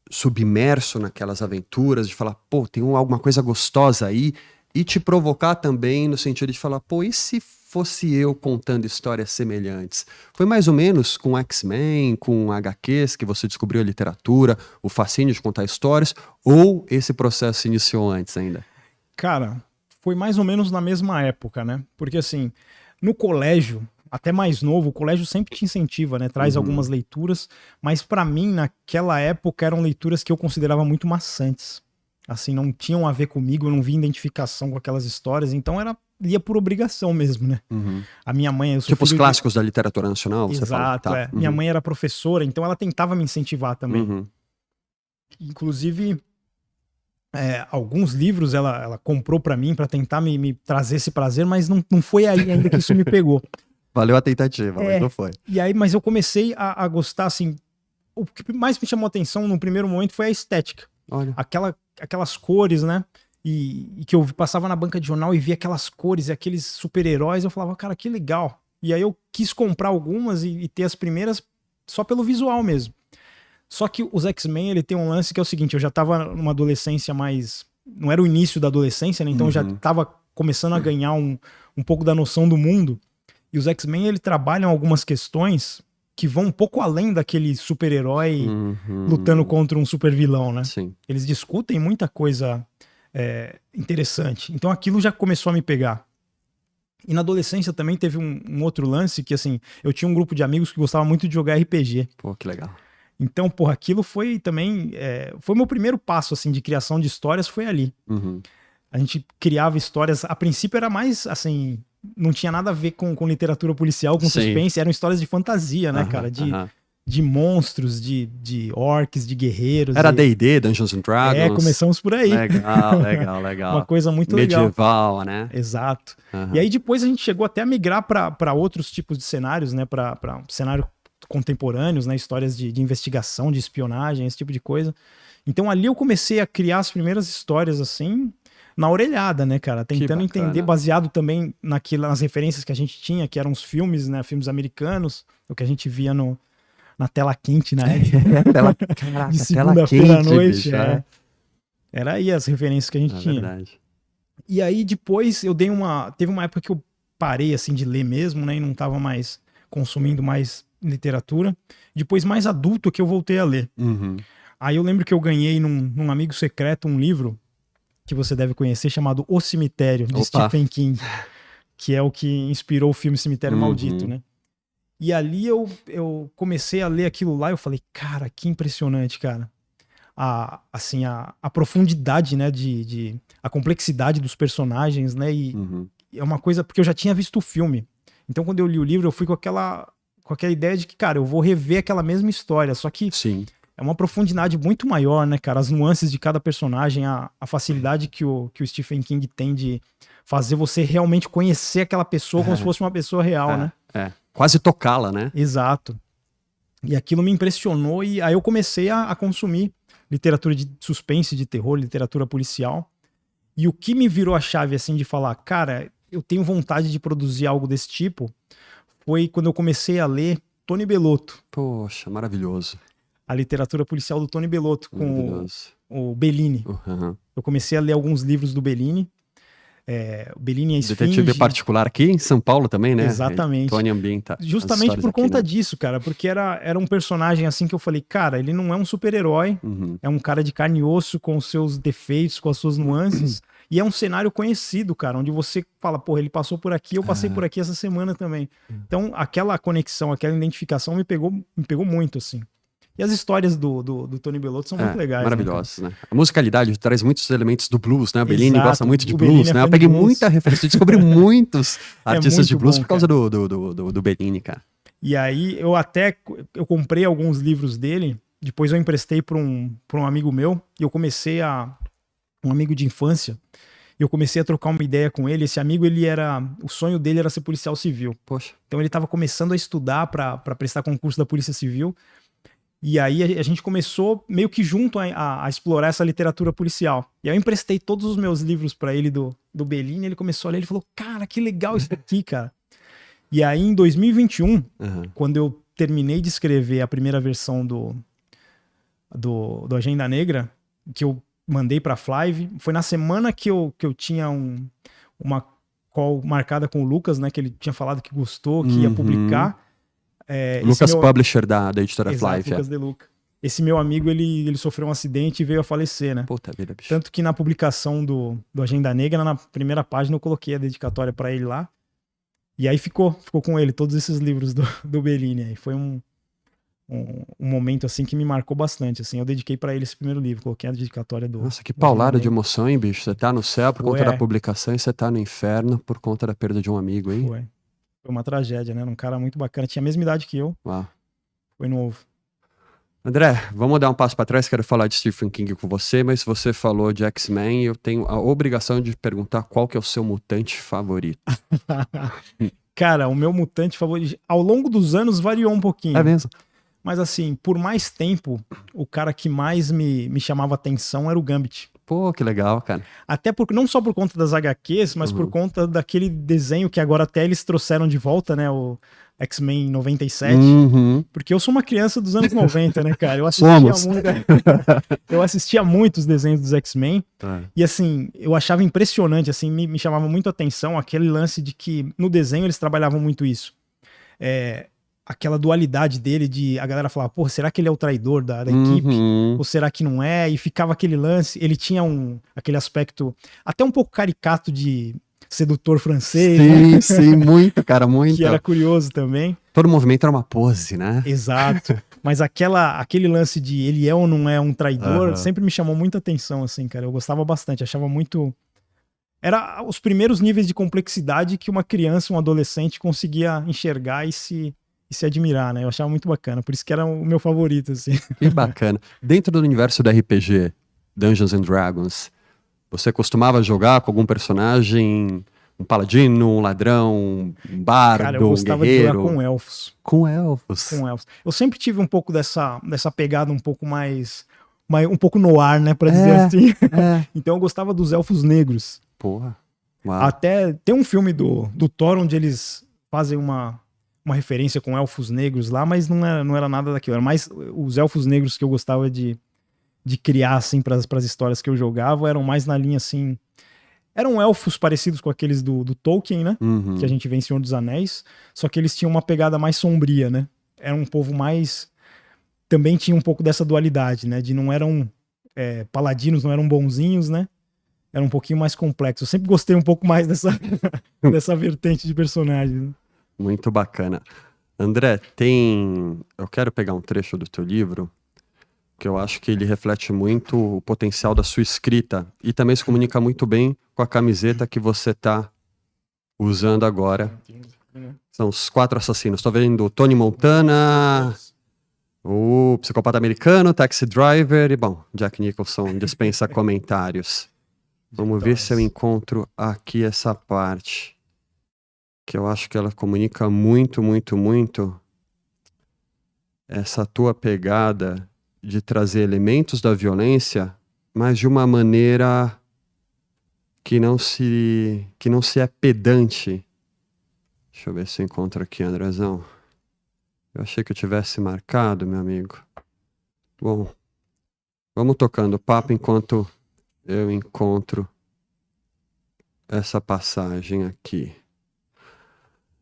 submerso naquelas aventuras, de falar, pô, tem alguma coisa gostosa aí. e te provocar também no sentido de falar, pô, e se fosse eu contando histórias semelhantes? Foi mais ou menos com X-Men, com HQs que você descobriu a literatura, o fascínio de contar histórias, ou esse processo se iniciou antes ainda? Cara, foi mais ou menos na mesma época, né? Porque assim, no colégio, até mais novo, o colégio sempre te incentiva, né? Traz algumas leituras, mas pra mim, naquela época, eram leituras que eu considerava muito maçantes. Assim, não tinham a ver comigo, eu não via identificação com aquelas histórias, então lia por obrigação mesmo, né? A minha mãe, eu sou Tipo os filho clássicos da literatura nacional, você fala? Exato, Tá. é. Minha mãe era professora, então ela tentava me incentivar também. Inclusive, alguns livros ela comprou pra mim pra tentar me trazer esse prazer, mas não foi aí ainda que isso me pegou. Valeu a tentativa, mas não foi. E aí, mas eu comecei a gostar, assim, o que mais me chamou a atenção no primeiro momento foi a estética. Olha. Aquelas cores, né? E que eu passava na banca de jornal e via aquelas cores e aqueles super-heróis, eu falava, cara, que legal. E aí eu quis comprar algumas e ter as primeiras só pelo visual mesmo. Só que os X-Men, ele tem um lance que é o seguinte, eu já tava numa adolescência mais... Não era o início da adolescência, né? Então eu já tava começando a ganhar um pouco da noção do mundo. E os X-Men, ele trabalham algumas questões que vão um pouco além daquele super-herói lutando contra um super-vilão, né? Sim. Eles discutem muita coisa interessante. Então aquilo já começou a me pegar. E na adolescência também teve um outro lance que, assim, eu tinha um grupo de amigos que gostava muito de jogar RPG. Pô, que legal. Então, porra, aquilo foi também... foi meu primeiro passo, assim, de criação de histórias, foi ali. A gente criava histórias... A princípio era mais, assim... Não tinha nada a ver com literatura policial, com suspense. Eram histórias de fantasia, né, cara? De monstros, de orcs, de guerreiros. Era D&D, Dungeons and Dragons. Começamos por aí. Legal. Uma coisa muito medieval, legal. Né? Exato. E aí depois a gente chegou até a migrar para outros tipos de cenários, né? Para cenário contemporâneos, né? Histórias de investigação, de espionagem, esse tipo de coisa. Então ali eu comecei a criar as primeiras histórias, assim, na orelhada, né, cara? Tentando entender, baseado também nas referências que a gente tinha, que eram os filmes, né? Filmes americanos, o que a gente via na tela quente na época. De segunda-feira à noite. Bicho, Era aí as referências que a gente tinha. Verdade. E aí depois eu teve uma época que eu parei, assim, de ler mesmo, né? E não tava mais consumindo mais literatura. Depois, mais adulto, que eu voltei a ler. Aí eu lembro que eu ganhei num amigo secreto um livro que você deve conhecer, chamado O Cemitério, de Stephen King, que é o que inspirou o filme Cemitério Maldito, né? E ali eu comecei a ler aquilo lá e eu falei, cara, que impressionante, cara. A profundidade, né, a complexidade dos personagens, né, e é uma coisa, porque eu já tinha visto o filme. Então quando eu li o livro, eu fui com aquela ideia de que, cara, eu vou rever aquela mesma história, só que é uma profundidade muito maior, né, cara? As nuances de cada personagem, a facilidade que o Stephen King tem de fazer você realmente conhecer aquela pessoa como se fosse uma pessoa real, né? Quase tocá-la, né? Exato. E aquilo me impressionou e aí eu comecei a consumir literatura de suspense, de terror, literatura policial. E o que me virou a chave, assim, de falar, cara, eu tenho vontade de produzir algo desse tipo, foi quando eu comecei a ler Tony Bellotto. Poxa, maravilhoso. A literatura policial do Tony Bellotto, com o Bellini. Eu comecei a ler alguns livros do Bellini. O Bellini é Esfinge. Detetive particular aqui em São Paulo também, né? Exatamente. Tony ambienta. Justamente por conta disso, cara. Porque era um personagem assim que eu falei, cara, ele não é um super-herói. É um cara de carne e osso com os seus defeitos, com as suas nuances. E é um cenário conhecido, cara, onde você fala, porra, ele passou por aqui, eu passei por aqui essa semana também. Então, aquela conexão, aquela identificação me pegou muito, assim. E as histórias do Tony Bellotto são muito legais. Maravilhosas, né? A musicalidade traz muitos elementos do blues, né? A Bellini Exato, gosta muito de o blues, Bellini é né? fã Eu peguei de blues. muita referência, eu descobri muitos artistas de blues bom, por causa do Bellini, cara. E aí eu comprei alguns livros dele, depois eu emprestei para um amigo meu, e eu comecei um amigo de infância, e eu comecei a trocar uma ideia com ele. Esse amigo, o sonho dele era ser policial civil. Poxa. Então ele estava começando a estudar para prestar concurso da Polícia Civil. E aí a gente começou meio que junto a explorar essa literatura policial. E aí eu emprestei todos os meus livros para ele do Bellini, ele começou a ler, ele falou, cara, que legal isso aqui, cara. E aí em 2021, quando eu terminei de escrever a primeira versão do Agenda Negra, que eu mandei pra Flive. Foi na semana que eu tinha uma call marcada com o Lucas, né? Que ele tinha falado que gostou, que ia publicar. Lucas Publisher da editora Exato, Flive. Lucas De Luca. Esse meu amigo, ele sofreu um acidente e veio a falecer, né? Puta vida, bicho. Tanto que na publicação do Agenda Negra, na primeira página, eu coloquei a dedicatória pra ele lá. E aí ficou com ele, todos esses livros do Bellini. Aí foi um momento, assim, que me marcou bastante, assim. Eu dediquei pra ele esse primeiro livro, coloquei a dedicatória do... Nossa, que do Agenda paulada de Negra. emoção, hein, bicho? Você tá no céu por conta da publicação e você tá no inferno por conta da perda de um amigo, hein? Foi uma tragédia, né? Um cara muito bacana, tinha a mesma idade que eu. Uau. Foi novo. André, vamos dar um passo para trás, quero falar de Stephen King com você, mas você falou de X-Men e eu tenho a obrigação de perguntar qual que é o seu mutante favorito. Cara, o meu mutante favorito, ao longo dos anos, variou um pouquinho. É mesmo? Mas assim, por mais tempo, o cara que mais me chamava atenção era o Gambit. Pô, que legal, cara. Até não só por conta das HQs, mas por conta daquele desenho que agora até eles trouxeram de volta, né? O X-Men 97. Porque eu sou uma criança dos anos 90, né, cara? Eu assistia muito os desenhos dos X-Men. E assim, eu achava impressionante, assim, me chamava muito a atenção aquele lance de que no desenho eles trabalhavam muito isso. Aquela dualidade dele de a galera falar, pô, será que ele é o traidor da equipe? Ou será que não é? E ficava aquele lance, ele tinha aquele aspecto até um pouco caricato de sedutor francês. Sim, né? sim, muito, cara, muito. Que era curioso também. Todo movimento era uma pose, né? Exato. Mas aquele lance de ele é ou não é um traidor, sempre me chamou muita atenção, assim, cara. Eu gostava bastante, achava muito... Era os primeiros níveis de complexidade que uma criança, um adolescente conseguia enxergar e se admirar, né? Eu achava muito bacana, por isso que era o meu favorito, assim. Que bacana. Dentro do universo do RPG, Dungeons and Dragons, você costumava jogar com algum personagem, um paladino, um ladrão, um bardo, Cara, eu gostava um guerreiro? de jogar com elfos. Com elfos? Com elfos. Eu sempre tive um pouco dessa pegada um pouco mais um pouco no ar, né, pra dizer assim. Então eu gostava dos elfos negros. Porra. Uau. Até tem um filme do Thor onde eles fazem uma referência com elfos negros lá, mas não era nada daquilo. Era mais os elfos negros que eu gostava de criar, assim, pras histórias que eu jogava, eram mais na linha, assim... Eram elfos parecidos com aqueles do Tolkien, né? Que a gente vê em Senhor dos Anéis, só que eles tinham uma pegada mais sombria, né? Era um povo mais... Também tinha um pouco dessa dualidade, né? De não eram paladinos, não eram bonzinhos, né? Era um pouquinho mais complexo. Eu sempre gostei um pouco mais dessa vertente de personagem, né? Muito bacana. André, eu quero pegar um trecho do teu livro, que eu acho que ele reflete muito o potencial da sua escrita e também se comunica muito bem com a camiseta que você está usando agora. São os 4 assassinos. Estou vendo o Tony Montana, o Psicopata Americano, Taxi Driver e, bom, Jack Nicholson dispensa comentários. Vamos ver se eu encontro aqui essa parte, que eu acho que ela comunica muito, muito, muito essa tua pegada de trazer elementos da violência, mas de uma maneira que não se é pedante. Deixa eu ver se eu encontro aqui, Andrezão. Eu achei que eu tivesse marcado, meu amigo. Bom, vamos tocando papo enquanto eu encontro essa passagem aqui.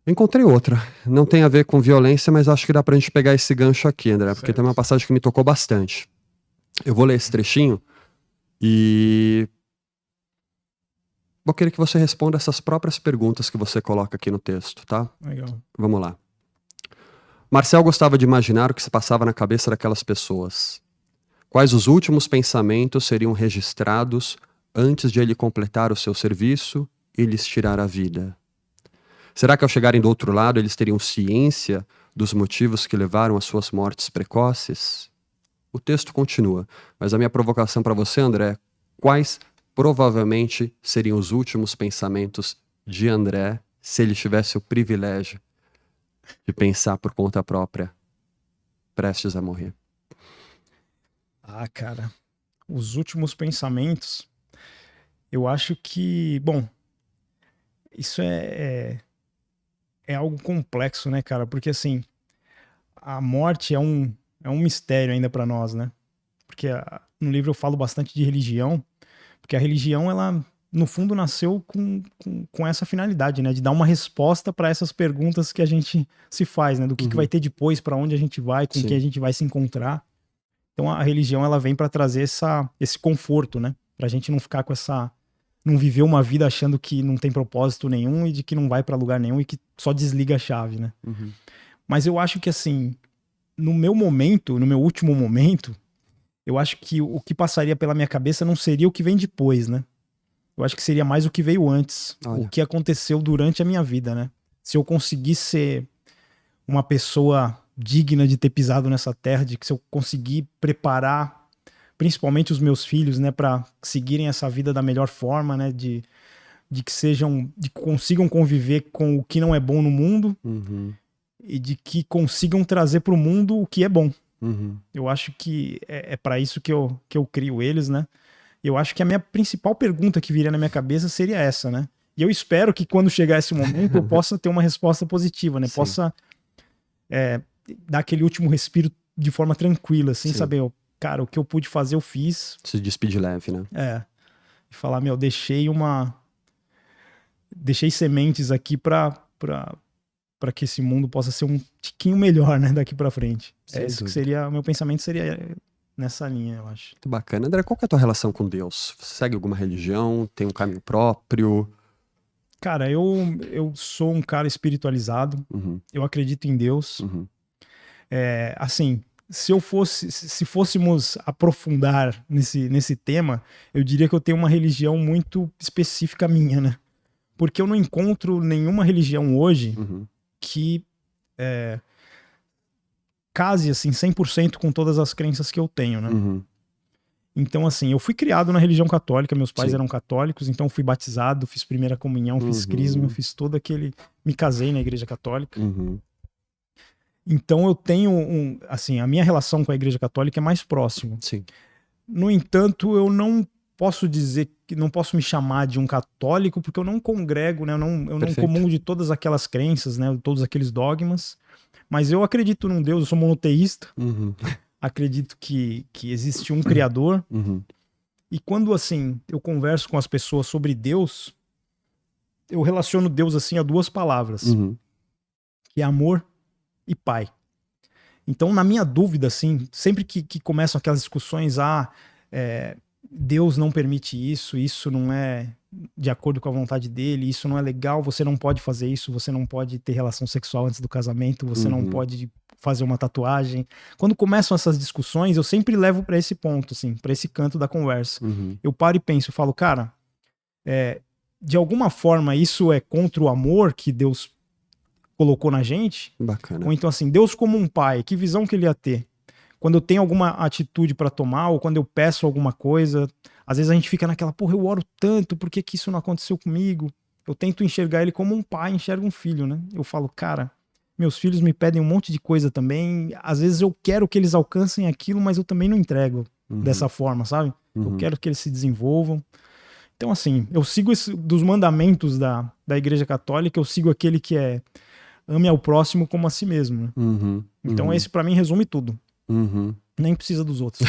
Encontrei outra. Não tem a ver com violência, mas acho que dá pra gente pegar esse gancho aqui, André, porque tem uma passagem que me tocou bastante. Eu vou ler esse trechinho e vou querer que você responda essas próprias perguntas que você coloca aqui no texto, tá? Legal. Vamos lá. Marcel gostava de imaginar o que se passava na cabeça daquelas pessoas. Quais os últimos pensamentos seriam registrados antes de ele completar o seu serviço e lhes tirar a vida? Será que ao chegarem do outro lado eles teriam ciência dos motivos que levaram às suas mortes precoces? O texto continua, mas a minha provocação para você, André, é quais provavelmente seriam os últimos pensamentos de André se ele tivesse o privilégio de pensar por conta própria, prestes a morrer? Ah, cara, os últimos pensamentos, eu acho que, bom, isso é algo complexo, né, cara? Porque, assim, a morte é um mistério ainda pra nós, né? porque no livro eu falo bastante de religião, porque a religião, ela, no fundo, nasceu com essa finalidade, né? De dar uma resposta para essas perguntas que a gente se faz, né? Do que vai ter depois, para onde a gente vai, com quem a gente vai se encontrar. Então a religião, ela vem para trazer esse conforto, né? Pra gente não ficar com não viver uma vida achando que não tem propósito nenhum e de que não vai para lugar nenhum e que só desliga a chave, né? Mas eu acho que, assim, no meu último momento, eu acho que o que passaria pela minha cabeça não seria o que vem depois, né? Eu acho que seria mais o que veio antes. Olha. O que aconteceu durante a minha vida, né? Se eu conseguir ser uma pessoa digna de ter pisado nessa terra, se eu conseguir preparar principalmente os meus filhos, né, para seguirem essa vida da melhor forma, né, de que consigam conviver com o que não é bom no mundo e de que consigam trazer para o mundo o que é bom. Eu acho que é para isso que eu crio eles, né? Eu acho que a minha principal pergunta que viria na minha cabeça seria essa, né? E eu espero que quando chegar esse momento eu possa ter uma resposta positiva, né? Sim. Possa dar aquele último respiro de forma tranquila, assim, saber, cara, o que eu pude fazer eu fiz. Se despedir leve, né? E falar, deixei sementes aqui para que esse mundo possa ser um tiquinho melhor, né, daqui para frente. Isso que seria, meu pensamento seria nessa linha, eu acho. Muito bacana. André, qual que é a tua relação com Deus? Você segue alguma religião? Tem um caminho próprio? Cara, eu sou um cara espiritualizado. Eu acredito em Deus. Assim, se fôssemos aprofundar nesse tema, eu diria que eu tenho uma religião muito específica minha, né? Porque eu não encontro nenhuma religião hoje que case, assim, 100% com todas as crenças que eu tenho, né? Então, assim, eu fui criado na religião católica, meus pais eram católicos, então eu fui batizado, fiz primeira comunhão, fiz crisma, fiz todo aquele... Me casei na igreja católica. Então eu tenho assim, a minha relação com a igreja católica é mais próxima. Sim. No entanto, eu não posso dizer que não posso me chamar de um católico porque eu não congrego, né? Eu não comungo de todas aquelas crenças, né? Todos aqueles dogmas. Mas eu acredito num Deus, eu sou monoteísta. Acredito que existe um Criador. E quando, assim, eu converso com as pessoas sobre Deus, eu relaciono Deus, assim, a duas palavras. Que é amor e pai. Então, na minha dúvida, assim, sempre que começam aquelas discussões, Deus não permite isso não é de acordo com a vontade dele, isso não é legal, você não pode fazer isso, você não pode ter relação sexual antes do casamento, você não pode fazer uma tatuagem. Quando começam essas discussões, eu sempre levo para esse ponto, assim, para esse canto da conversa. Eu paro e penso, eu falo, cara, de alguma forma isso é contra o amor que Deus colocou na gente? Bacana. Ou então, assim, Deus como um pai, que visão que ele ia ter? Quando eu tenho alguma atitude para tomar, ou quando eu peço alguma coisa, às vezes a gente fica naquela, porra, eu oro tanto, por que isso não aconteceu comigo? Eu tento enxergar ele como um pai enxerga um filho, né? Eu falo, cara, meus filhos me pedem um monte de coisa também, às vezes eu quero que eles alcancem aquilo, mas eu também não entrego dessa forma, sabe? Eu quero que eles se desenvolvam. Então, assim, eu sigo dos mandamentos da Igreja Católica, eu sigo aquele que é ame ao próximo como a si mesmo. Né? Então esse pra mim resume tudo. Nem precisa dos outros.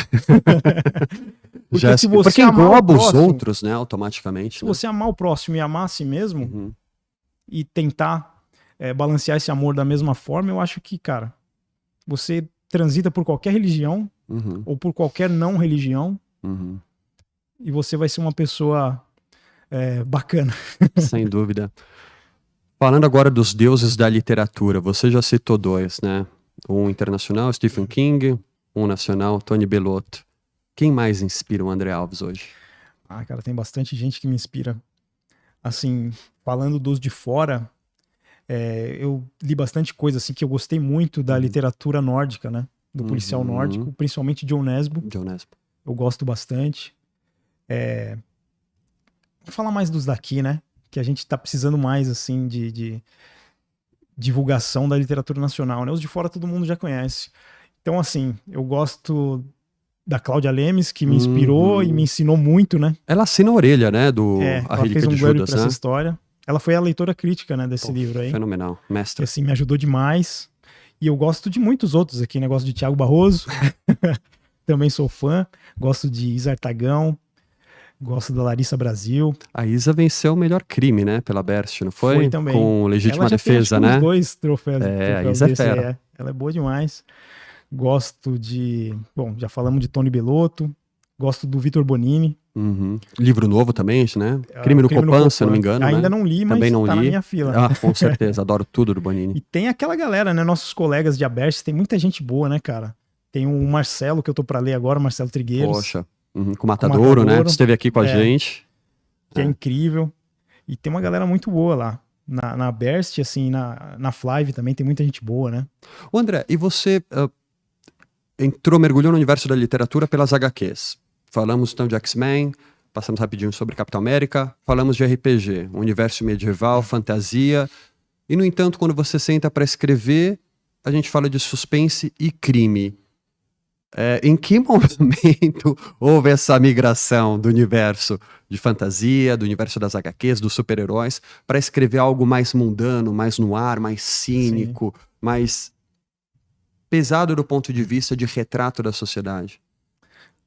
Porque engloba os outros, né, automaticamente. Se você amar o próximo e amar a si mesmo e tentar balancear esse amor da mesma forma, eu acho que, cara, você transita por qualquer religião ou por qualquer não religião e você vai ser uma pessoa bacana. Sem dúvida. Falando agora dos deuses da literatura, você já citou dois, né? Um internacional, Stephen King, um nacional, Tony Bellotto. Quem mais inspira o André Alves hoje? Cara, tem bastante gente que me inspira. Assim, falando dos de fora, eu li bastante coisa, assim, que eu gostei muito da literatura nórdica, né? Do policial nórdico, principalmente John Nesbo. Eu gosto bastante. Vou falar mais dos daqui, né? Que a gente tá precisando mais, assim, de divulgação da literatura nacional, né? Os de fora todo mundo já conhece. Então, assim, eu gosto da Cláudia Lemes, que me inspirou e me ensinou muito, né? Ela assina a orelha, né? Do A Relíquia de Judas, né? Ela fez um Grammy pra essa história. Ela foi a leitora crítica, né, desse livro aí. Fenomenal, mestre. Que, assim, me ajudou demais. E eu gosto de muitos outros aqui, né? Gosto de Tiago Barroso. também sou fã. Gosto de Isa Artagão, gosto da Larissa Brasil. A Isa venceu o melhor crime, né? Pela Berst, não foi? Foi também. Com legítima Ela já tem, acho defesa, que, uns né? 2 troféus. É, a troféus Isa é desse, fera. Ela é boa demais. Gosto de... Bom, já falamos de Tony Bellotto. Gosto do Vitor Bonini. Uhum. Livro novo também, né? É, Crime no Crime no Copan, se eu não me Copan. engano, Ainda né? não li, mas Também não tá na li. minha fila. Ah, com certeza. Adoro tudo do E Bonini. tem aquela galera, né? Nossos colegas de Abertis, tem muita gente boa, né, cara? Tem o Marcelo, que eu tô pra ler agora, o Marcelo Trigueiros. Poxa. Uhum. Com o Matadouro, né? Esteve aqui com a gente. Que é incrível. E tem uma galera muito boa lá. Na Berst, assim, na Flive também tem muita gente boa, né? Ô André, e você mergulhou no universo da literatura pelas HQs. Falamos então de X-Men, passamos rapidinho sobre Capitão América, falamos de RPG, universo medieval, fantasia. E, no entanto, quando você senta para escrever, a gente fala de suspense e crime. Em que momento houve essa migração do universo de fantasia, do universo das HQs, dos super-heróis, para escrever algo mais mundano, mais no ar, mais cínico, mais pesado do ponto de vista de retrato da sociedade?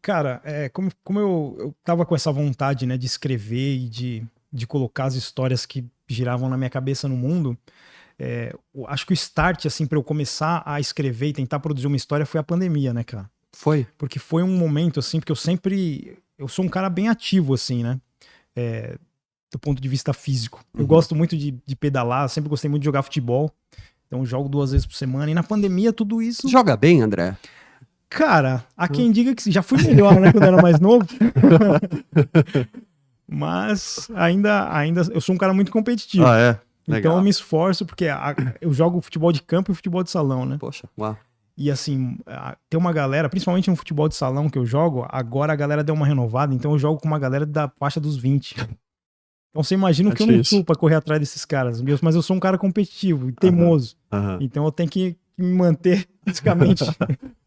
Cara, como eu tava com essa vontade, né, de escrever e de colocar as histórias que giravam na minha cabeça no mundo, acho que o start, assim, para eu começar a escrever e tentar produzir uma história foi a pandemia, né, cara? Foi? Porque foi um momento, assim, porque eu sou um cara bem ativo, assim, né? Do ponto de vista físico. Eu gosto muito de pedalar, sempre gostei muito de jogar futebol. Então eu jogo 2 vezes por semana. E na pandemia, tudo isso... Joga bem, André? Cara, há quem diga que já fui melhor, né, quando era mais novo. Mas ainda eu sou um cara muito competitivo. Ah, é? Legal. Então eu me esforço, porque eu jogo futebol de campo e futebol de salão, né? Poxa, uau. E assim, tem uma galera, principalmente no futebol de salão que eu jogo, agora a galera deu uma renovada, então eu jogo com uma galera da faixa dos 20. Então você imagina que eu não sou pra correr atrás desses caras, mas eu sou um cara competitivo e teimoso. Então eu tenho que me manter fisicamente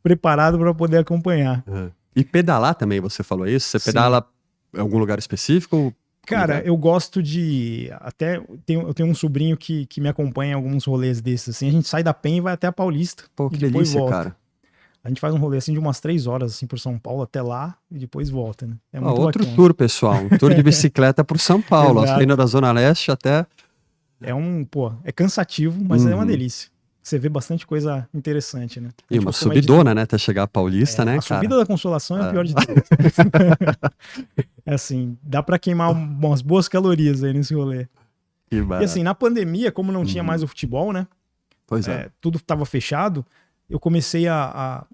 preparado para poder acompanhar. E pedalar também, você falou isso? Você pedala em algum lugar específico? Cara, eu gosto de... Até eu tenho um sobrinho que me acompanha em alguns rolês desses, assim. A gente sai da Penha e vai até a Paulista. Pô, que e depois delícia, volta. cara. A gente faz um rolê, assim, de umas 3 horas, assim, por São Paulo até lá e depois volta, né? É muito outro bacana. tour, pessoal. Um tour de bicicleta por São Paulo. Saindo da Zona Leste até... É cansativo, mas é uma delícia. Você vê bastante coisa interessante, né? E uma subidona, né? Até chegar a Paulista, né, a cara? A subida da Consolação é a pior de todas. É assim, dá pra queimar umas boas calorias aí nesse rolê. Que e assim, na pandemia, como não tinha mais o futebol, né? Pois é. Tudo tava fechado, eu comecei a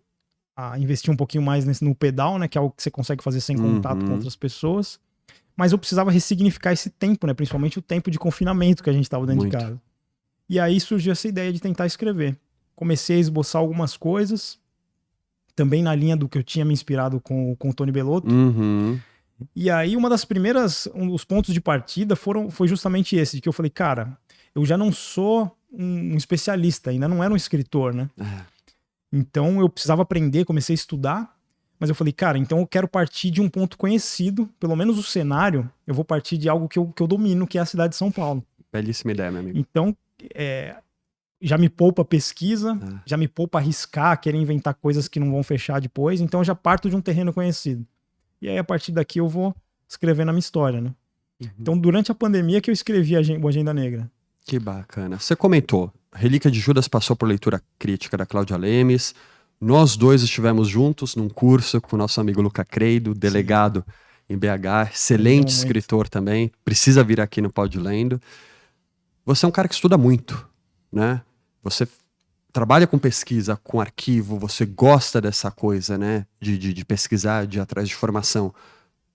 investir um pouquinho mais no pedal, né? Que é algo que você consegue fazer sem contato com outras pessoas. Mas eu precisava ressignificar esse tempo, né? Principalmente o tempo de confinamento que a gente tava dentro de casa. E aí surgiu essa ideia de tentar escrever. Comecei a esboçar algumas coisas, também na linha do que eu tinha me inspirado com o Tony Bellotto. E aí os pontos de partida foi justamente esse, de que eu falei, cara, eu já não sou um especialista, ainda não era um escritor, né? Então eu precisava aprender, comecei a estudar, mas eu falei, cara, então eu quero partir de um ponto conhecido, pelo menos o cenário, eu vou partir de algo que eu domino, que é a cidade de São Paulo. Belíssima ideia, meu amigo. Então, já me poupa pesquisa, já me poupa arriscar, querer inventar coisas que não vão fechar depois, então eu já parto de um terreno conhecido. E aí, a partir daqui, eu vou escrevendo a minha história, né? Então, durante a pandemia que eu escrevi o Agenda Negra. Que bacana. Você comentou, Relíquia de Judas passou por leitura crítica da Cláudia Lemes. Nós dois estivemos juntos num curso com o nosso amigo Luca Creido, delegado em BH, excelente escritor também, precisa vir aqui no Pod Lendo. Você é um cara que estuda muito, né? Você trabalha com pesquisa, com arquivo, você gosta dessa coisa, né? De pesquisar, de ir atrás de formação.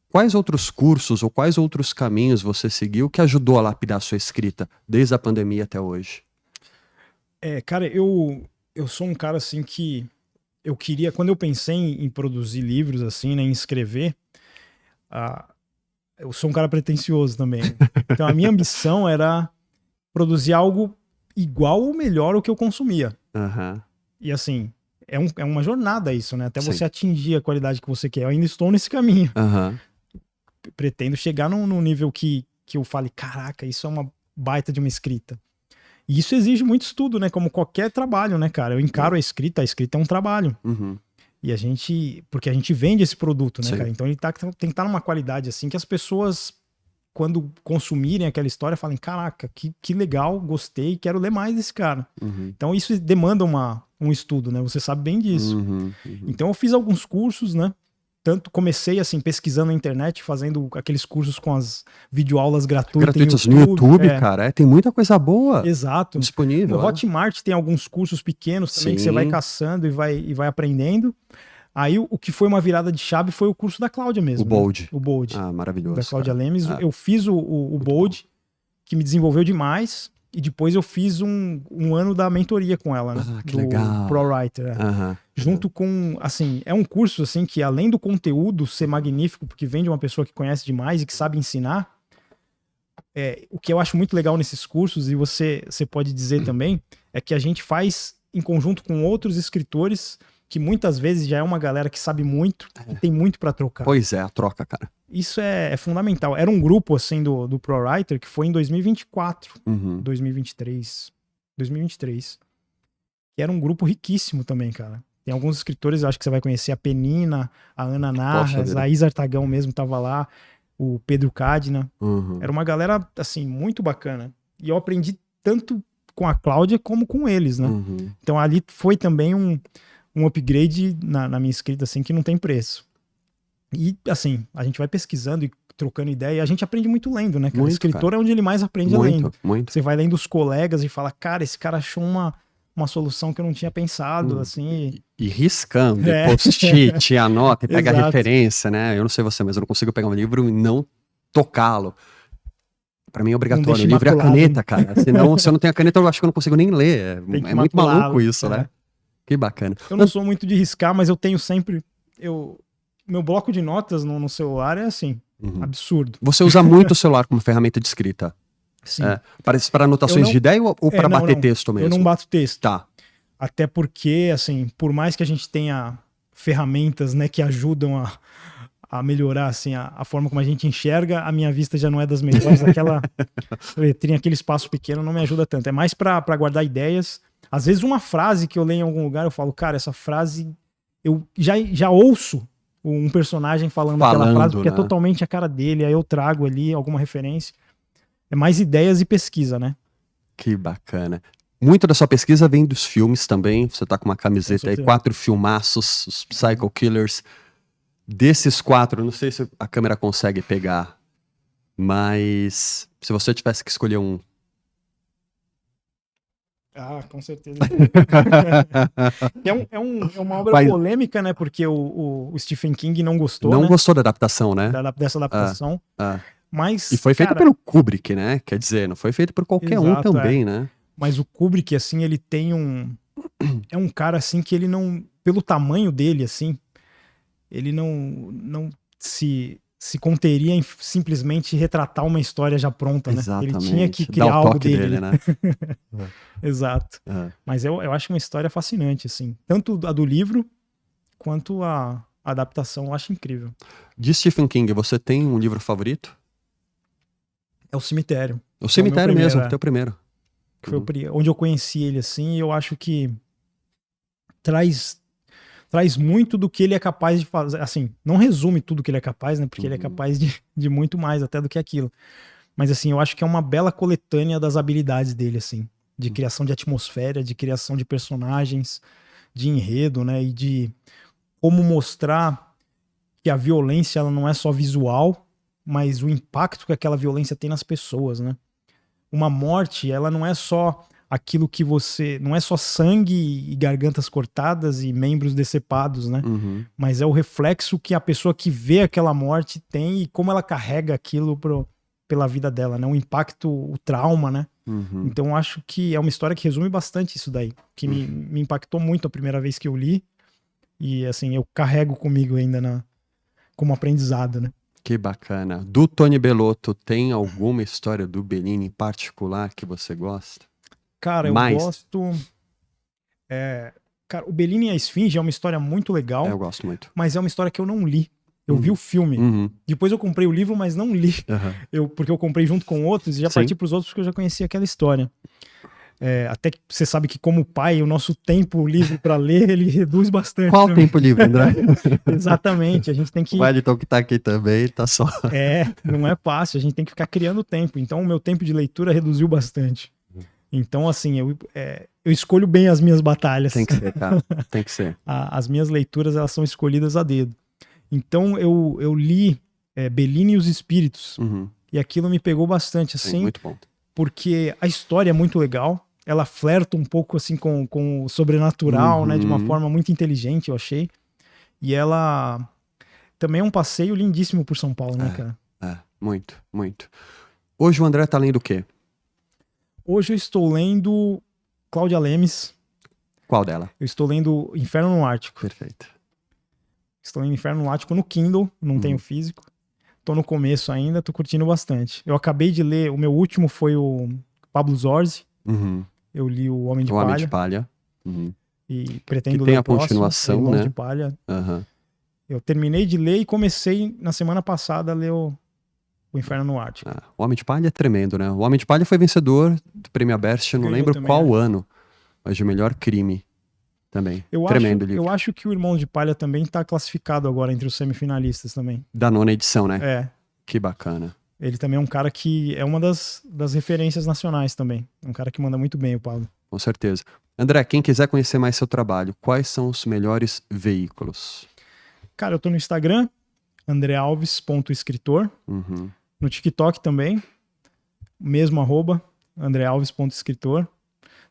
Quais outros cursos ou quais outros caminhos você seguiu que ajudou a lapidar a sua escrita, desde a pandemia até hoje? Cara, eu sou um cara, assim, que eu queria... Quando eu pensei em produzir livros, assim, né? Em escrever, eu sou um cara pretensioso também. Então, a minha ambição era produzir algo igual ou melhor ao que eu consumia. E assim, é uma jornada isso, né? Até você atingir a qualidade que você quer. Eu ainda estou nesse caminho. Pretendo chegar num nível que eu fale, caraca, isso é uma baita de uma escrita. E isso exige muito estudo, né? Como qualquer trabalho, né, cara? Eu encaro a escrita é um trabalho. Porque a gente vende esse produto, né, Sim. cara? Então ele tem que estar numa qualidade assim que as pessoas, quando consumirem aquela história, falem, caraca, que legal, gostei, quero ler mais desse cara. Uhum. Então isso demanda um estudo, né? Você sabe bem disso. Uhum. Então eu fiz alguns cursos, né? Tanto comecei assim, pesquisando na internet, fazendo aqueles cursos com as videoaulas gratuitas No YouTube, É, cara. Tem muita coisa boa exato. disponível. No Hotmart tem alguns cursos pequenos também que você vai Sim. caçando e vai aprendendo. Aí o que foi uma virada de chave foi o curso da Cláudia mesmo. O Bold. Né? O Bold. Ah, maravilhoso. Da Cláudia cara. Lemes. Eu fiz o Bold, que me desenvolveu demais. E depois eu fiz um ano da mentoria com ela, né? Ah, que legal. ProWriter. Aham. Junto com, assim, é um curso, assim, que além do conteúdo ser magnífico, porque vem de uma pessoa que conhece demais e que sabe ensinar, o que eu acho muito legal nesses cursos, e você pode dizer também, é que a gente faz em conjunto com outros escritores, que muitas vezes já é uma galera que sabe muito e tem muito para trocar. Pois é, a troca, cara. Isso é fundamental. Era um grupo, assim, do ProWriter que foi em 2024, 2023, que era um grupo riquíssimo também, cara. Tem alguns escritores, acho que você vai conhecer, a Penina, a Ana Narras, a Isa Artagão mesmo tava lá, o Pedro Cadna. Era uma galera, assim, muito bacana. E eu aprendi tanto com a Cláudia como com eles, né? Então ali foi também um upgrade na minha escrita, assim, que não tem preço. E, assim, a gente vai pesquisando e trocando ideia, e a gente aprende muito lendo, né, cara? O escritor é onde ele mais aprende lendo. Muito. Você vai lendo os colegas e fala, cara, esse cara achou uma solução que eu não tinha pensado, assim. E riscando, post-it, anota e pega a referência, né? Eu não sei você, mas eu não consigo pegar um livro e não tocá-lo. Pra mim é obrigatório. O livro é a caneta, cara. Senão, se eu não tenho a caneta, eu acho que eu não consigo nem ler. É muito maluco isso, né? Que bacana. Eu não sou muito de riscar, mas eu tenho sempre... Meu bloco de notas no celular é assim, absurdo. Você usa muito o celular como ferramenta de escrita? Sim. Para anotações de ideia ou para bater texto mesmo? Eu não bato texto. Tá. Até porque, assim, por mais que a gente tenha ferramentas, né, que ajudam a melhorar, assim, a forma como a gente enxerga, a minha vista já não é das melhores. Aquela letrinha, aquele espaço pequeno não me ajuda tanto. É mais para guardar ideias. Às vezes uma frase que eu leio em algum lugar, eu falo, cara, essa frase... Eu já ouço um personagem falando aquela frase, porque é totalmente a cara dele, aí eu trago ali alguma referência. É mais ideias e pesquisa, né? Que bacana. Muito da sua pesquisa vem dos filmes também. Você tá com uma camiseta aí, 4 filmaços, os Psycho Killers. Desses 4, não sei se a câmera consegue pegar, mas se você tivesse que escolher um. Ah, com certeza. É uma obra polêmica, né? Porque o Stephen King não gostou. Não gostou da adaptação, né? Dessa adaptação. Mas, e foi feito pelo Kubrick, né? Quer dizer, não foi feito por qualquer um também, né? Mas o Kubrick, assim, ele tem é um cara, assim, que ele não... Pelo tamanho dele, assim, ele não se conteria em simplesmente retratar uma história já pronta, né? Exatamente. Ele tinha que criar algo dele, né? Exato. Mas eu acho uma história fascinante, assim. Tanto a do livro, quanto a adaptação, eu acho incrível. De Stephen King, você tem um livro favorito? É O Cemitério. O Cemitério mesmo, o teu primeiro. Que foi onde eu conheci ele, assim, e eu acho que traz muito do que ele é capaz de fazer. Assim, não resume tudo que ele é capaz, né? Porque ele é capaz de muito mais até do que aquilo. Mas, assim, eu acho que é uma bela coletânea das habilidades dele, assim. De criação de atmosfera, de criação de personagens, de enredo, né? E de como mostrar que a violência, ela não é só visual, mas o impacto que aquela violência tem nas pessoas, né? Uma morte, ela não é só aquilo que não é só sangue e gargantas cortadas e membros decepados, né? Mas é o reflexo que a pessoa que vê aquela morte tem e como ela carrega aquilo pela vida dela, né? O impacto, o trauma, né? Então eu acho que é uma história que resume bastante isso daí, que me impactou muito a primeira vez que eu li e, assim, eu carrego comigo ainda como aprendizado, né? Que bacana. Do Tony Bellotto, tem alguma história do Bellini em particular que você gosta? Cara, eu gosto... Cara, o Bellini e a Esfinge é uma história muito legal. Eu gosto muito. Mas é uma história que eu não li. Eu vi o filme. Depois eu comprei o livro, mas não li. Porque eu comprei junto com outros e já parti pros outros porque eu já conhecia aquela história. Até que você sabe que como pai, o nosso tempo livre para ler, ele reduz bastante. Qual o tempo livre, André? Exatamente, a gente tem que... O Wellington que tá aqui também, tá só... não é fácil, a gente tem que ficar criando tempo. Então o meu tempo de leitura reduziu bastante. Então, assim, eu escolho bem as minhas batalhas. Tem que ser, cara, tem que ser. As minhas leituras, elas são escolhidas a dedo. Então eu li Bellini e os Espíritos, e aquilo me pegou bastante, assim, Sim, muito bom. Porque a história é muito legal, ela flerta um pouco assim com o sobrenatural, né, de uma forma muito inteligente, eu achei. E ela também é um passeio lindíssimo por São Paulo, né, cara? Muito, muito. Hoje o André tá lendo o quê? Hoje eu estou lendo Cláudia Lemes. Qual dela? Eu estou lendo Inferno no Ártico. Perfeito. Estou lendo Inferno no Ártico no Kindle, não tenho físico. Tô no começo ainda, tô curtindo bastante. Eu acabei de ler, o meu último foi o Pablo Zorzi. Eu li o Homem de Palha. O Homem de Palha. E pretendo que tem ler a o próximo, continuação, Irmãos né? de Palha. Eu terminei de ler e comecei na semana passada a ler o Inferno no Ártico. O Homem de Palha é tremendo, né? O Homem de Palha foi vencedor do Prêmio Aberte, eu não lembro também, qual ano, mas de melhor crime também. Tremendo livro. Eu acho que o Irmãos de Palha também tá classificado agora entre os semifinalistas também. Da 9ª edição, né? Que bacana. Ele também é um cara que é uma das referências nacionais também. É um cara que manda muito bem, o Pablo. Com certeza. André, quem quiser conhecer mais seu trabalho, quais são os melhores veículos? Cara, eu tô no Instagram, andrealves.escritor. No TikTok também, mesmo @ andrealves.escritor.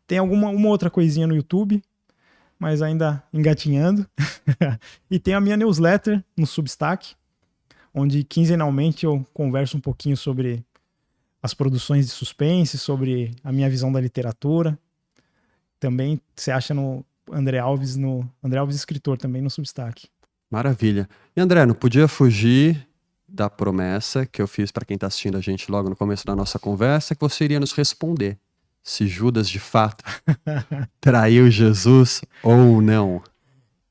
Tem uma outra coisinha no YouTube, mas ainda engatinhando. E tem a minha newsletter no Substack, onde quinzenalmente eu converso um pouquinho sobre as produções de suspense, sobre a minha visão da literatura. Também você acha no André Alves Escritor também no Substack. Maravilha. E André, não podia fugir da promessa que eu fiz para quem está assistindo a gente logo no começo da nossa conversa, que você iria nos responder se Judas de fato traiu Jesus ou não.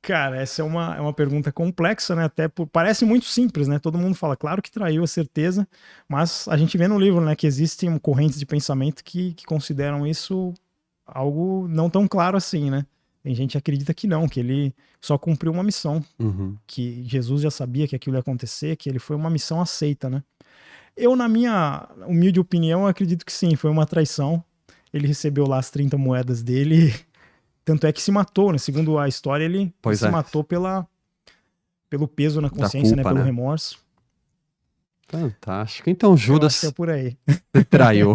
Cara, essa é uma pergunta complexa, né? Parece muito simples, né? Todo mundo fala, claro que traiu, a certeza, mas a gente vê no livro, né, que existem correntes de pensamento que consideram isso algo não tão claro assim, né? Tem gente que acredita que não, que ele só cumpriu uma missão, que Jesus já sabia que aquilo ia acontecer, que ele foi uma missão aceita, né? Eu, na minha humilde opinião, acredito que sim, foi uma traição. Ele recebeu lá as 30 moedas dele, tanto é que se matou, né? Segundo a história, ele se matou pelo peso na consciência, culpa, né? Pelo remorso. Fantástico. Então Judas é por aí. Traiu.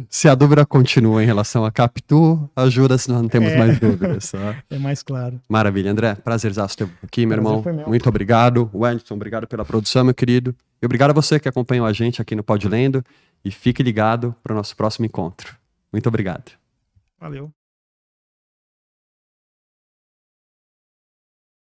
Se a dúvida continua em relação a Capitu, a Judas não temos mais dúvidas. Tá? É mais claro. Maravilha, André. Prazerzaço ter aqui, meu irmão. Muito obrigado. Wellington, obrigado pela produção, meu querido. E obrigado a você que acompanhou a gente aqui no Pod Lendo. E fique ligado para o nosso próximo encontro. Muito obrigado. Valeu.